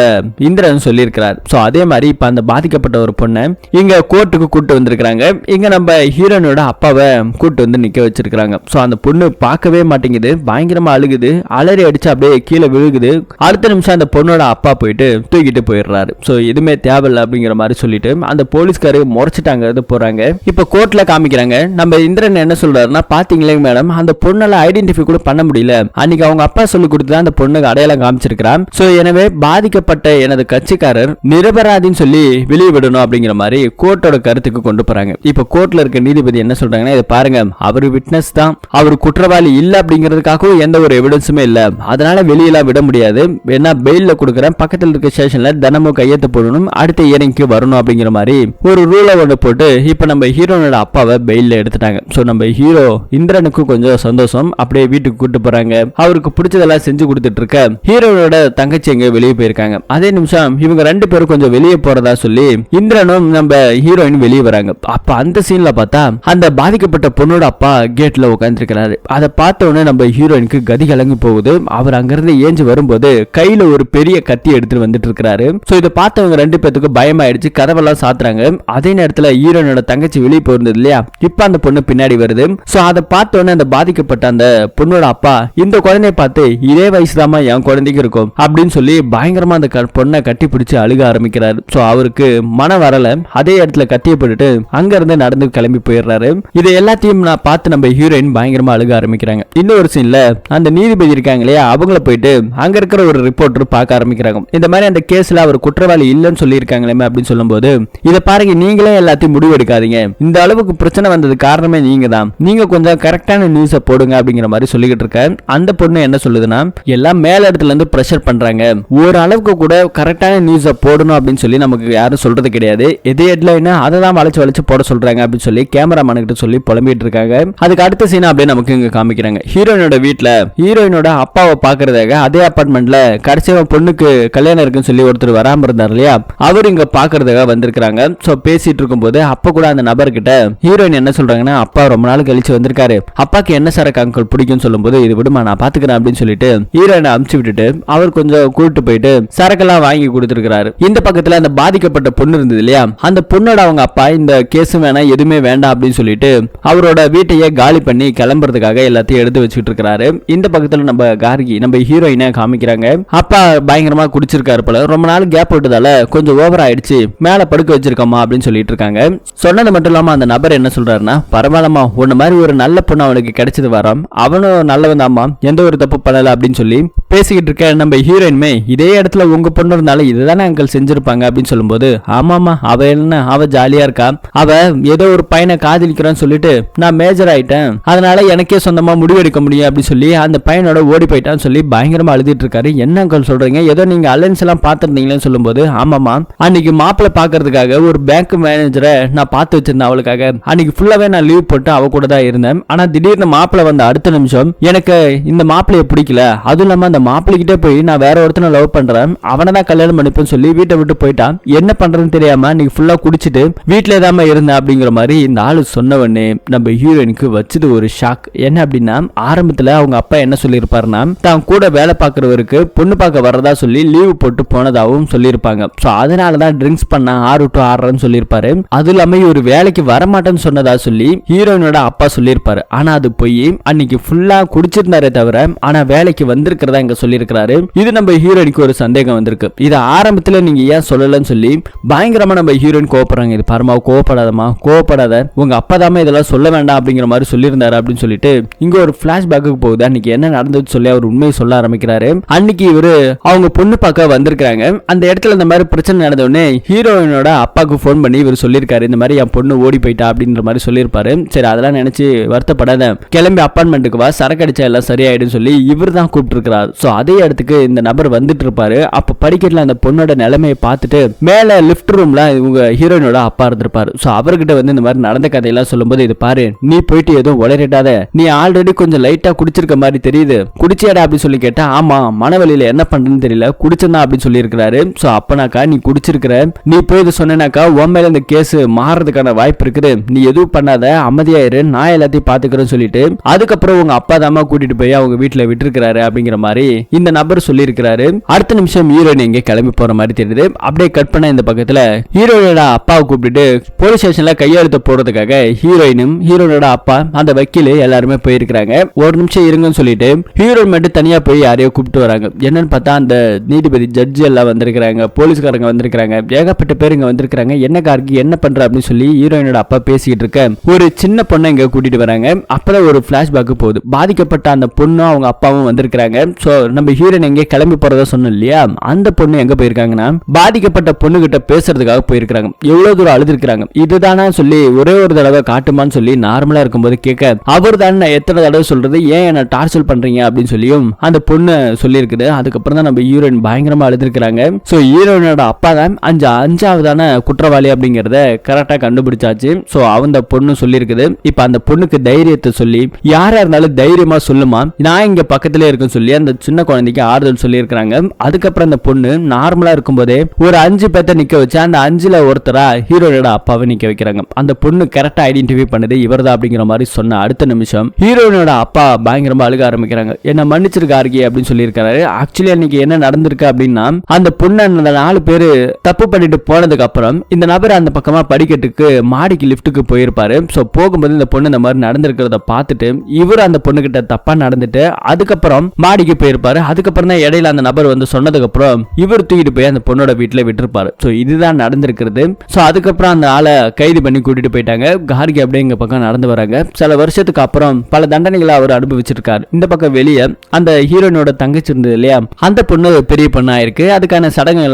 Speaker 1: இந்திரன் சொல்லியிருக்கிறார். சோ அதே மாதிரி இப்ப அந்த பாதிக்கப்பட்ட ஒரு பொண்ணை இங்க கோர்ட்டுக்கு கூட்டு வந்திருக்காங்க. இங்க நம்ம ஹீரோனோட அப்பாவை கூட்டு வந்து நிக்க வச்சிருக்காங்க. சோ அந்த பொண்ணு பார்க்கவே மாட்டேங்குது, பயங்கரமா அழுகுது, அலறி அடிச்சு அப்படியே கீழே விழுகுது. அடுத்த நிமிஷம் அந்த பொண்ணோட அப்பா போயிட்டு தூக்கிட்டு போயிடுறாரு. சோ எதுவுமே தேவையில்ல அப்படிங்கிற மாதிரி சொல்லிட்டு அந்த போலீஸ்காரு முறைச்சிட்டாங்க போறாங்க. இப்ப கோர்ட்ல காமிக்கிறாங்க. நம்ம இந்திரன் என்ன சொல்றாருன்னா, பாத்தீங்களே மேடம், அந்த பொண்ணால ஐடென்டிஃபை கூட பண்ண முடியல, அன்னைக்கு அவங்க அப்பா சொல்லி கொடுத்து அந்த பொண்ணுக்கு அடையாளம் காமிச்சிருக்கான். சோ எனவே பாதிக்கப்பட்ட எனது கட்சிக்காரர் நிரபராதின்னு சொல்லி வெளியே விடணும் அப்படிங்கிற மாதிரி கோர்ட்டோட கருத்துக்கு கொண்டு போறாங்க. இப்ப கோர்ட்ல இருக்க நீதிபதி என்ன சொல்றாங்கன்னா, இதை பாருங்க, அவர் விட்னஸ் தான், அவர் குற்றவாளி இல்ல அப்படிங்கிறதுக்காகவும் எந்த ஒரு எவிடன்ஸுமே இல்ல, அதனால வெளியெல்லாம் விட முடியாது, என்ன பெயில்ல கொடுக்குறேன், பக்கத்தில் இருக்க ஸ்டேஷன்ல தினமும் கையெழுத்து போடணும், அடுத்த இயரிங்க்கு வரணும் அப்படிங்கிற மாதிரி ஒரு ரூலை ஒன்று போட்டு இப்ப நம்ம ஹீரோனோட அப்பாவை பெயில்ல எடுத்துட்டாங்க. சோ நம்ம ஹீரோ இந்திரனுக்கு கொஞ்சம் சந்தோஷம், அப்படியே வீட்டுக்கு கூட்டு போறாங்க. அவருக்கு பிடிச்சதெல்லாம் செஞ்சு கொடுத்துட்டு இருக்க ஹீரோனோட தங்கச்சி எங்க வெளியே போயிருக்காங்க. அதே நிமிஷம் இவங்க ரெண்டு பேரும் கொஞ்சம் வெளியே போறதா சொல்லி இந்திரனும் நம்ம ஹீரோயின் வெளியே வராங்க. அப்ப அந்த சீன்ல பார்த்தா அந்த பாதிக்கப்பட்ட பொண்ணோட அப்பா கேட்ல உட்கார்ந்துருக்கிறாரு. அதை பார்த்த உடனே நம்ம ஹீரோயினுக்கு கதி கலங்கி போகுது. அவர் அங்கிருந்து ஏஞ்சி வரும்போது கையில ஒரு பெரிய கத்தி எடுத்துட்டு வந்துட்டு இருக்காரு. சோ இதை பார்த்தவங்க ரெண்டு பேத்துக்கு பயமாயிடுச்சு, கதவெல்லாம் சாத்துறாங்க. அதே நேரத்துல ஹீரோயினோட தங்கச்சி வெளியே போயிருந்தது இல்லையா, இப்ப அந்த பொண்ணு பின்னாடி வருது. சோ அதை பார்த்த உடனே அந்த பாதிக்கப்பட்ட அந்த பொண்ணோட அப்பா இந்த குழந்தைய பார்த்து, இதே வயசுதாமா என் குழந்தைக்கு இருக்கும் அப்படின்னு சொல்லி பயங்கரமா அந்த பொண்ணை கட்டி பிடிச்சு அழுக ஆரம்பிக்கிறாரு. சோ அவருக்கு மனம் வரல, அதே இடத்துல கத்திய போட்டுட்டு அங்க இருந்து நடந்து கிளம்பி போயிடுறாரு. இது எல்லாத்தையும் நான் பார்த்து நம்ம ஹீரோயின் பயங்கரமா அழுக ஆரம்பிக்கிறாங்க. இன்னொரு சீன்ல அந்த நீதிபதி இருக்காங்க இல்லையா, அவங்கள போயிட்டு அங்க இருக்கிற ஒரு ரிப்போர்ட்டர் பார்க்க ஆரம்பிக்கிறாங்க. இந்த மாதிரி அந்த கேஸ்ல அவர் குற்றவாளி இல்லைன்னு சொல்லி இருக்காங்களே அப்படின்னு சொல்லும்போது, இதை பாருங்க, நீங்களே எல்லாத்தையும் முடிவு எடுக்காதீங்க, இந்த அளவுக்கு பிரச்சனை வந்தது காரணமே நீங்க தான், நீங்க கொஞ்சம் கரெக்டான நியூஸை போடுங்க அப்படிங்கிற மாதிரி சொல்லிக்கிட்டு இருக்க. அந்த பொண்ணு என்ன சொல்லுதுன்னா, எல்லாம் மேல இடத்துல இருந்து பிரஷர் பண்றாங்க, ஒரு அளவுக்கு கூட கரெக்டான நியூஸை போடணும் அப்படின்னு சொல்லி நமக்கு யாரும் சொல்றது கிடையாது, எது ஹெட்லைன் அதை தான் வளைச்சு போட சொல்றாங்க அப்படின்னு சொல்லி கேமராமேன் கிட்ட சொல்லி புலம்பிட்டு இருக்காங்க. அதுக்கு அடுத்த சீனா அப்படியே நமக்கு இங்க காமிக்கிறாங்க. ஹீரோயினோட வீட்டுல ஹீரோயினோட அப்பாவை பாக்குறதாக அதே அபார்ட்மெண்ட்ல கடைசியா பொண்ணுக்கு கல்யாணம் இருக்குன்னு சொல்லி ஒருத்தர் வராம இருந்தார் இல்லையா, அவர் இங்க பாக்குறதாக வந்திருக்காங்க. சோ பேசிட்டு இருக்கும்போது அப்ப கூட அந்த நபர்கிட்ட ஹீரோயின் என்ன சொல்றாங்கன்னா, அப்பா ரொம்ப நாள் கழிச்சு வந்திருக்காரு, அப்பாக்கு என்ன சரக்கு அங்கிள் பிடிக்கும் சொல்லும்போது, இது விடுமா நான் பாத்துக்கிறேன் அப்படின்னு சொல்லிட்டு ஹீரோயினை அமுச்சு விட்டுட்டு அவர் கொஞ்சம் கூட்டு போயிட்டு சரக்கெல்லாம் வாங்கி கொடுத்துருக்காரு. இந்த பக்கத்துல அந்த பாதிக்கப்பட்ட பொண்ணு இருந்தது இல்லையா, அந்த பொண்ணோட அவங்க அப்பா இந்த கேஸும் வேணாம் எதுவுமே வேண்டாம் அப்படின்னு சொல்லிட்டு அவரோட வீட்டையே காலி பண்ணி கிளம்புறதுக்காக எல்லாத்தையும் எடுத்து வச்சுட்டு இருக்காரு. இந்த பக்கத்துல நம்ம கார்கி நம்ம ஹீரோயினை காமிக்கிறாங்க. அப்பா பயங்கரமா குடிச்சிருக்காரு போல, ரொம்ப நாள் கேப் விட்டதால கொஞ்சம் ஓவர் ஆயிடுச்சு, மேல படுக்க வச்சிருக்கோமா அப்படின்னு சொல்லிட்டு இருக்காங்க. சொன்னது மட்டும் இல்லாம அந்த நபர் என்ன சொல்றாருன்னா, பரவாயில்லமா, உன்ன மாதிரி ஒரு நல்ல பொண்ணு அவனுக்கு கிடைச்சது வராம், அவனும் நல்லவன் தாமா, எந்த ஒரு தப்பு பண்ணல அப்படின்னு சொல்லி பேசிக்கிட்டு இருக்க நம்ம ஹீரோயின்மே, இதே இடத்துல உங்க பொண்ணு இருந்தாலும் இதுதானே அங்கிள் செஞ்சிருப்பாங்க அப்படின்னு சொல்லும்போது, ஆமாமா, அவ என்ன அவ ஜாலியா இருக்கா, அவ ஏதோ ஒரு பையனை காதலிக்கிறான்னு சொல்லிட்டு நான் மேஜர் ஆயிட்டேன், அதனால எனக்கே சொந்தமா முடிவெடுக்க முடியும் அப்படின்னு சொல்லி அந்த பையனோட ஓடி போயிட்டான்னு சொல்லி பயங்கரமா அழுதிட்டு இருக்காரு. என்ன அங்கிள் சொல்றீங்க, ஏதோ நீங்க அலைன்ஸ் எல்லாம் பாத்துருந்தீங்களேன்னு சொல்லும்போது, ஆமாமா, அன்னைக்கு மாப்பிள்ள பாக்குறதுக்காக ஒரு பேங்க் மேனேஜரை நான் பார்த்து வச்சிருந்தேன் அவளுக்காக, அன்னைக்கு ஃபுல்லாவே நான் லீவ் போட்டு அவ கூட தான் இருந்தேன், ஆனா திடீர்னு மாப்பிள்ள வந்த அடுத்த நிமிஷம் எனக்கு இந்த மாப்பிள்ளைய பிடிக்கல, அதுவும் இல்லாம அந்த மாப்பிள்ளைகிட்டே போய் நான் வேற ஒருத்தனை லவ் பண்றேன், அவனை தான் கல்யாணம் பண்ணிப்பேன்னு சொல்லி வீட்டை விட்டு போயிட்டான், என்ன பண்றதுன்னு தெரியாம அன்னைக்கு ஃபுல்லா குடிச்சிட்டு வீட்டுல ஏதாம இருந்தேன் அப்படிங்கிற மாதிரி இந்த ஆளு சொன்னவனே நம்ம ஹீரோயினுக்கு வச்சது ஒரு ஷாக். என்ன அப்படின்னா, ஆரம்பத்துல அவங்க அப்பா என்ன சொல்லியிருப்பாருன்னா, தான் கூட வேலை பார்க்கறவருக்கு பொண்ணு பார்க்க வரதா சொல்லி லீவு போட்டு போனதாகவும் சொல்லியிருப்பாங்க. சோ அதனாலதான் ட்ரிங்க்ஸ் பண்ண 6 to 6 சொல்லியிருப்பாரு. அது இல்லாம ஒரு வேலைக்கு வரமாட்டேன்னு சொன்னதா சொல்லி ஹீரோயினோட அப்பா சொல்லியிருப்பாரு. ஆனா அது போய் அன்னைக்கு ஃபுல்லா குடிச்சிருந்தாரே தவிர ஆனா வேலைக்கு வந்திருக்கிறதா இங்க சொல்லியிருக்கிறாரு. இது நம்ம ஹீரோயினுக்கு ஒரு சந்தேகம் வந்திருக்கு. இது ஆரம்பத்துல நீங்க ஏன் சொல்லலன்னு சொல்லி பயங்கரமா நம்ம ஹீரோயின் கோவப்படுறாங்க. இது பரமா கோவப்படாதமா, கோவப்படாத, உங்க அப்பா தாம இதெல்லாம் சொல்ல வேண்டாம் அப்படிங்கிற மாதிரி சொல்லியிருந்தாரு அப்படின்னு சொல்லிட்டு இங்க ஒரு பிளாஷ்பேக்கு போகுது. அன்னைக்கு என்ன நடந்தது சொல்லி அவர் உண்மையை சொல்ல ஆரம்பிக்கிறாரு. அன்னைக்கு இவரு அவங்க பொண்ணு பார்க்க வந்திருக்காங்க. அந்த இடத்துல இந்த மாதிரி பிரச்சனை நடந்த உடனே ஹீரோயினோட அப்பாவுக்கு போன் பண்ணி இவர் சொல்லியிருக்காரு, இந்த மாதிரி என் பொண்ணு ஓடி போயிட்டா அப்படின்ற மாதிரி சொல்லியிருப்பாரு. சரி அதெல்லாம் நினைச்சு வருத்தப்படாத, கிளம்பி அப்பார்ட்மெண்ட்டுக்கு வா, சரக்கு அடிச்சா எல்லாம் சரியாயிடும் சொல்லி இவர் தான் கூப்பிட்டு இருக்கிறார். சோ அதே இடத்துக்கு இந்த நபர் வந்துட்டு இருப்பாரு. அப்ப படிக்கட்டுல அந்த பொண்ணோட நிலைமையை பார்த்துட்டு மேல லிஃப்ட் ரூம்ல இவங்க ஹீரோயினோட அப்பா இருந்திருப்பாரு. சோ அவர்கிட்ட வந்து இந்த மாதிரி நடந்த கதையெல்லாம் சொல்லும்போது, இது பாரு, நீ போயிட்டு எதுவும் உளறிட்டாத, நீ ஆல்ரெடி கொஞ்சம் லைட்டா குடிச்சிருக்க மாதிரி தெரியுது, குடிச்சியாடா அப்படின்னு சொல்லி கேட்டா, ஆமா மனவழியில என்ன பண்றதுன்னு தெரியல, குடிச்சா அப்படின்னு சொல்லி இருக்கிறாரு. சோ அப்பனாக்கா நீ குடிச்சிருக்கிற, நீ போய் இது சொன்னாக்கா உன் மேல இந்த கேஸ் மாறதுக்கான வாய்ப்பு இருக்குது, நீ எதுவும் பண்ணாத, அமைதியாயிரு, நான் எல்லாத்தையும் பாத்துக்கிறேன்னு சொல்லிட்டு அதுக்கப்புறம் உங்க அப்பா தாமா கூட்டிட்டு போய் அவங்க வீட்டுல விட்டுருக்காரு அப்படிங்கிற மாதிரி இந்த நபர் சொல்லியிருக்கிறாரு. அடுத்த நிமிஷம் ஹீரோயின் எங்க கிளம்பி போற மாதிரி தெரியுது. அப்படியே கட் பண்ண இந்த பக்கத்துல ஹீரோயினோட அப்பாவை கூப்பிட்டு போலீஸ் ஸ்டேஷன்ல கையெழுத்து போடுறதுக்காக ஹீரோயினோட அப்பா அந்த வக்கீல் எல்லாருமே போயிருக்காங்க. ஒரு நிமிஷம் இருங்கன்னு சொல்லிட்டு ஹீரோயின் மட்டும் தனியா போய் யாரையோ கூப்பிட்டு வராங்க. என்னன்னு பார்த்தா அந்த நீதிபதி ஜட்ஜி எல்லாம் வந்திருக்காங்க, போலீஸ்காரங்க வந்திருக்காங்க, ஏகப்பட்ட பேர் இங்க வந்திருக்காங்க. என்ன காருக்கு என்ன பண்ற அப்படின்னு சொல்லி ஹீரோயினோட அப்பா பேசிக்கிட்டு இருக்க ஒரு சின்ன பொண்ணை இங்க கூட்டிட்டு வராங்க. அப்பதான் ஒரு பிளாஷ்பேக் போகுது. பாதிக்கப்பட்ட அந்த பொண்ணும் அவங்க அப்பாவும் வந்திருக்காங்க. சோ நம்ம ஹீரோயின் எங்க கிளம்பி போறதா சொன்னோம் இல்லையா, அந்த பொண்ணு எங்க போயிருக்காங்கன்னா பாதிக்கப்பட்ட பொண்ணு கிட்ட பேசுறதுக்காக போயிருக்காங்க. எவ்வளவு தூரம் அழுதுருக்காங்க இதுதானா சொல்லி ஒரே ஒரு தடவை காட்டுமான்னு சொல்லி நார்மலா இருக்கும்போது கேட்க அவர் தான் எத்தனை தடவை சொல்றது, ஏன் என்ன டார்ச்சர் பண்றீங்க அப்படின்னு சொல்லியும் அந்த பொண்ணு சொல்லியிருக்குது. அதுக்கப்புறம் தான் நம்ம ஹீரோயின் பயங்கரமா அழுதுருக்காங்க. சோ ஹீரோயினோட அப்பா தான் அஞ்சாவதான குற்றவாளி அப்படிங்கறத கரெக்டா கண்டுபிடிச்சாச்சு. சோ அந்த பொண்ணு சொல்லியிருக்குது. இப்ப அந்த பொண்ணுக்கு தைரியத்தை சொல்லி யாரா இருந்தாலும் தைரியமா சொல்லுமா, நான் இங்க பக்கத்திலே இருக்கேன்னு சொல்லி அந்த சின்ன குழந்தைக்கு ஆறுதல் சொல்லி இருக்காங்க. அதுக்கப்புறம் அந்த பொண்ணு நார்மலா இருக்கும்போதே ஒரு 5 பேத்த நிக்க வச்சு அந்த 5ல ஒருத்தரா ஹீரோயினோட அப்பாவை நிக்க வைக்கிறாங்க. அந்த பொண்ணு கரெக்டா ஐடென்டிஃபை பண்ணுது இவர்தான் அப்படிங்கிற மாதிரி சொன்ன அடுத்த நிமிஷம் ஹீரோயினோட அப்பா பயங்கரமா அழுக ஆரம்பிக்கிறாங்க. என்ன மன்னிச்சிருக்காருகி அப்படின்னு சொல்லியிருக்காரு. ஆக்சுவலி அன்னைக்கு என்ன நடந்திருக்கு அப்படின்னா அந்த பொண்ணு அந்த 4 பேரு தப்பு பண்ணிட்டு போனதுக்கு அப்புறம் இந்த நபர் அந்த பக்கமா படிக்கட்டுக்கு மாடிக்கு லிப்டுக்கு போயிருப்பாரு. சோ போகும்போது இந்த பொண்ணு இந்த மாதிரி நடந்திருக்கிறத பார்த்துட்டு இவர் அந்த பொண்ணு கிட்ட தப்பா நடந்துட்டு அதுக்கப்புறம் மாடிக்கு போயிருப்பாரு. அதுக்கப்புறம் தான் இடையில அந்த நபர் வந்து சொன்னதுக்கு அப்புறம் இவர் தூக்கிட்டு போய் அந்த பொண்ணோட வீட்டுல விட்டுருப்பாரு. சோ இதுதான் நடந்திருக்கிறது. சோ அதுக்கப்புறம் அந்த ஆளை கைது பண்ணி கூட்டிட்டு போயிட்டாங்க. கார்கி அப்படியே எங்க பக்கம் நடந்து வராங்க. சில வருஷத்துக்கு அப்புறம் பல தண்டனைகளை அவர் அனுபவிச்சிருக்காரு. இந்த பக்கம் வெளியே அந்த ஹீரோயினோட தங்கச்சி இருந்தது இல்லையா, அந்த பொண்ணு பெரிய பொண்ணா இருக்கு. அதுக்கான சடங்கு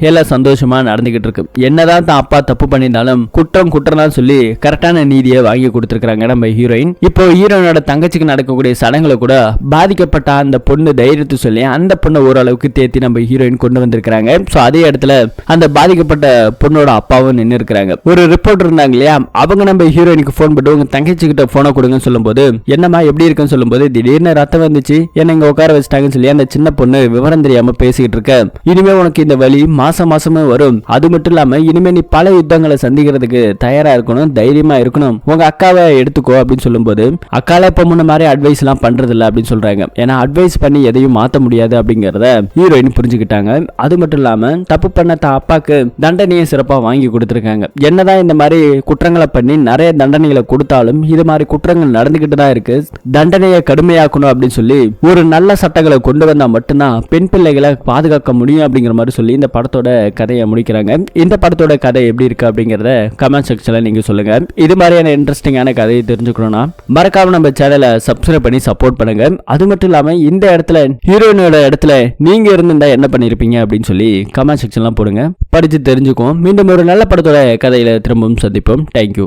Speaker 1: எல்லாம் சந்தோஷமா நடந்துகிட்டு இருக்கு. என்னதான் தான் அப்பா தப்பு பண்ணியிருந்தாலும் குற்றம் தான் சொல்லி கரெக்டான நீதியை வாங்கி கொடுத்திருக்காங்க நம்ம ஹீரோயின். இப்போ ஹீரோயினோட தங்கச்சிக்கு நடக்கக்கூடிய சடங்குல கூட பாதிக்கப்பட்ட அந்த பொண்ணு தைரியத்தை சொல்லி அந்த பொண்ணை ஓரளவுக்கு தேத்தி நம்ம ஹீரோயின் கொண்டு வந்திருக்காங்க. சோ அதே இடத்துல அந்த பாதிக்கப்பட்ட பொண்ணோட அப்பாவும் நின்று இருக்காங்க. ஒரு ரிப்போர்ட் இருந்தாங்க இல்லையா, அவங்க நம்ம ஹீரோயினுக்கு போன் பண்ணி உங்க தங்கச்சி கிட்ட போனை கொடுங்கன்னு சொல்லும்போது என்னமா எப்படி இருக்குன்னு சொல்லும்போது திடீர்னு ரத்தம் வந்துச்சு, என்ன இங்க உட்கார வச்சுட்டாங்கன்னு சொல்லி அந்த சின்ன பொண்ணு விவரம் தெரியாம பேசிக்கிட்டு இருக்க. இனிமே உனக்கு இந்த வலி மாசமே வரும். அது மட்டும் இல்லாம இனிமே நீ பல யுத்தங்களை சந்திக்கிறதுக்கு தயாரா இருக்கணும், தைரியமா இருக்கணும், உங்க அக்காவை எடுத்துக்கோ அப்படின்னு சொல்லும்போது அக்கால இப்ப முன்ன மாதிரி அட்வைஸ் எல்லாம் பண்றது இல்ல அப்படின்னு சொல்றாங்க. ஏன்னா அட்வைஸ் பண்ணி எதையும் மாத்த முடியாது அப்படிங்கறத ஹீரோயின் புரிஞ்சுக்கிட்டாங்க. அது மட்டும் இல்லாம தப்பு பண்ண அப்பாக்கு தண்டனையை சிறப்பா வாங்கி கொடுத்திருக்காங்க. என்னதான் இந்த மாதிரி குற்றங்களை பண்ணி நிறைய தண்டனைகளை கொடுத்தாலும் இது மாதிரி குற்றங்கள் நடந்துகிட்டு தான் இருக்கு. தண்டனையை கடுமையாக்கணும் அப்படின்னு சொல்லி ஒரு நல்ல சட்டங்களை கொண்டு வந்தா மட்டும்தான் பெண் பிள்ளைகளை பாதுகாக்க முடியும் அப்படிங்கிற மாதிரி சொல்லி இந்த படத்தோட கதையை முடிக்கிறாங்க. இந்த படத்தோட கதை எப்படி இருக்கு அப்படிங்கறத கமெண்ட் செக்ஷன்ல நீங்க சொல்லுங்க. இது மாதிரியான இன்ட்ரெஸ்டிங்கான கதையை தெரிஞ்சுக்கணும்னா மறக்காம நம்ம சேனலை சப்ஸ்கிரைப் பண்ணி சப்போர்ட் பண்ணுங்க. அது மட்டும் இல்லாம இந்த இடத்துல ஹீரோயினோட இடத்துல நீங்க இருந்திருந்தா என்ன பண்ணிருப்பீங்க அப்படின்னு சொல்லி கமெண்ட் செக்ஷன்ல போடுங்க, படிச்சு தெரிஞ்சுக்குவோம். மீண்டும் ஒரு நல்ல படத்தோட கதையில திரும்பவும் சந்திப்போம். தேங்க்யூ.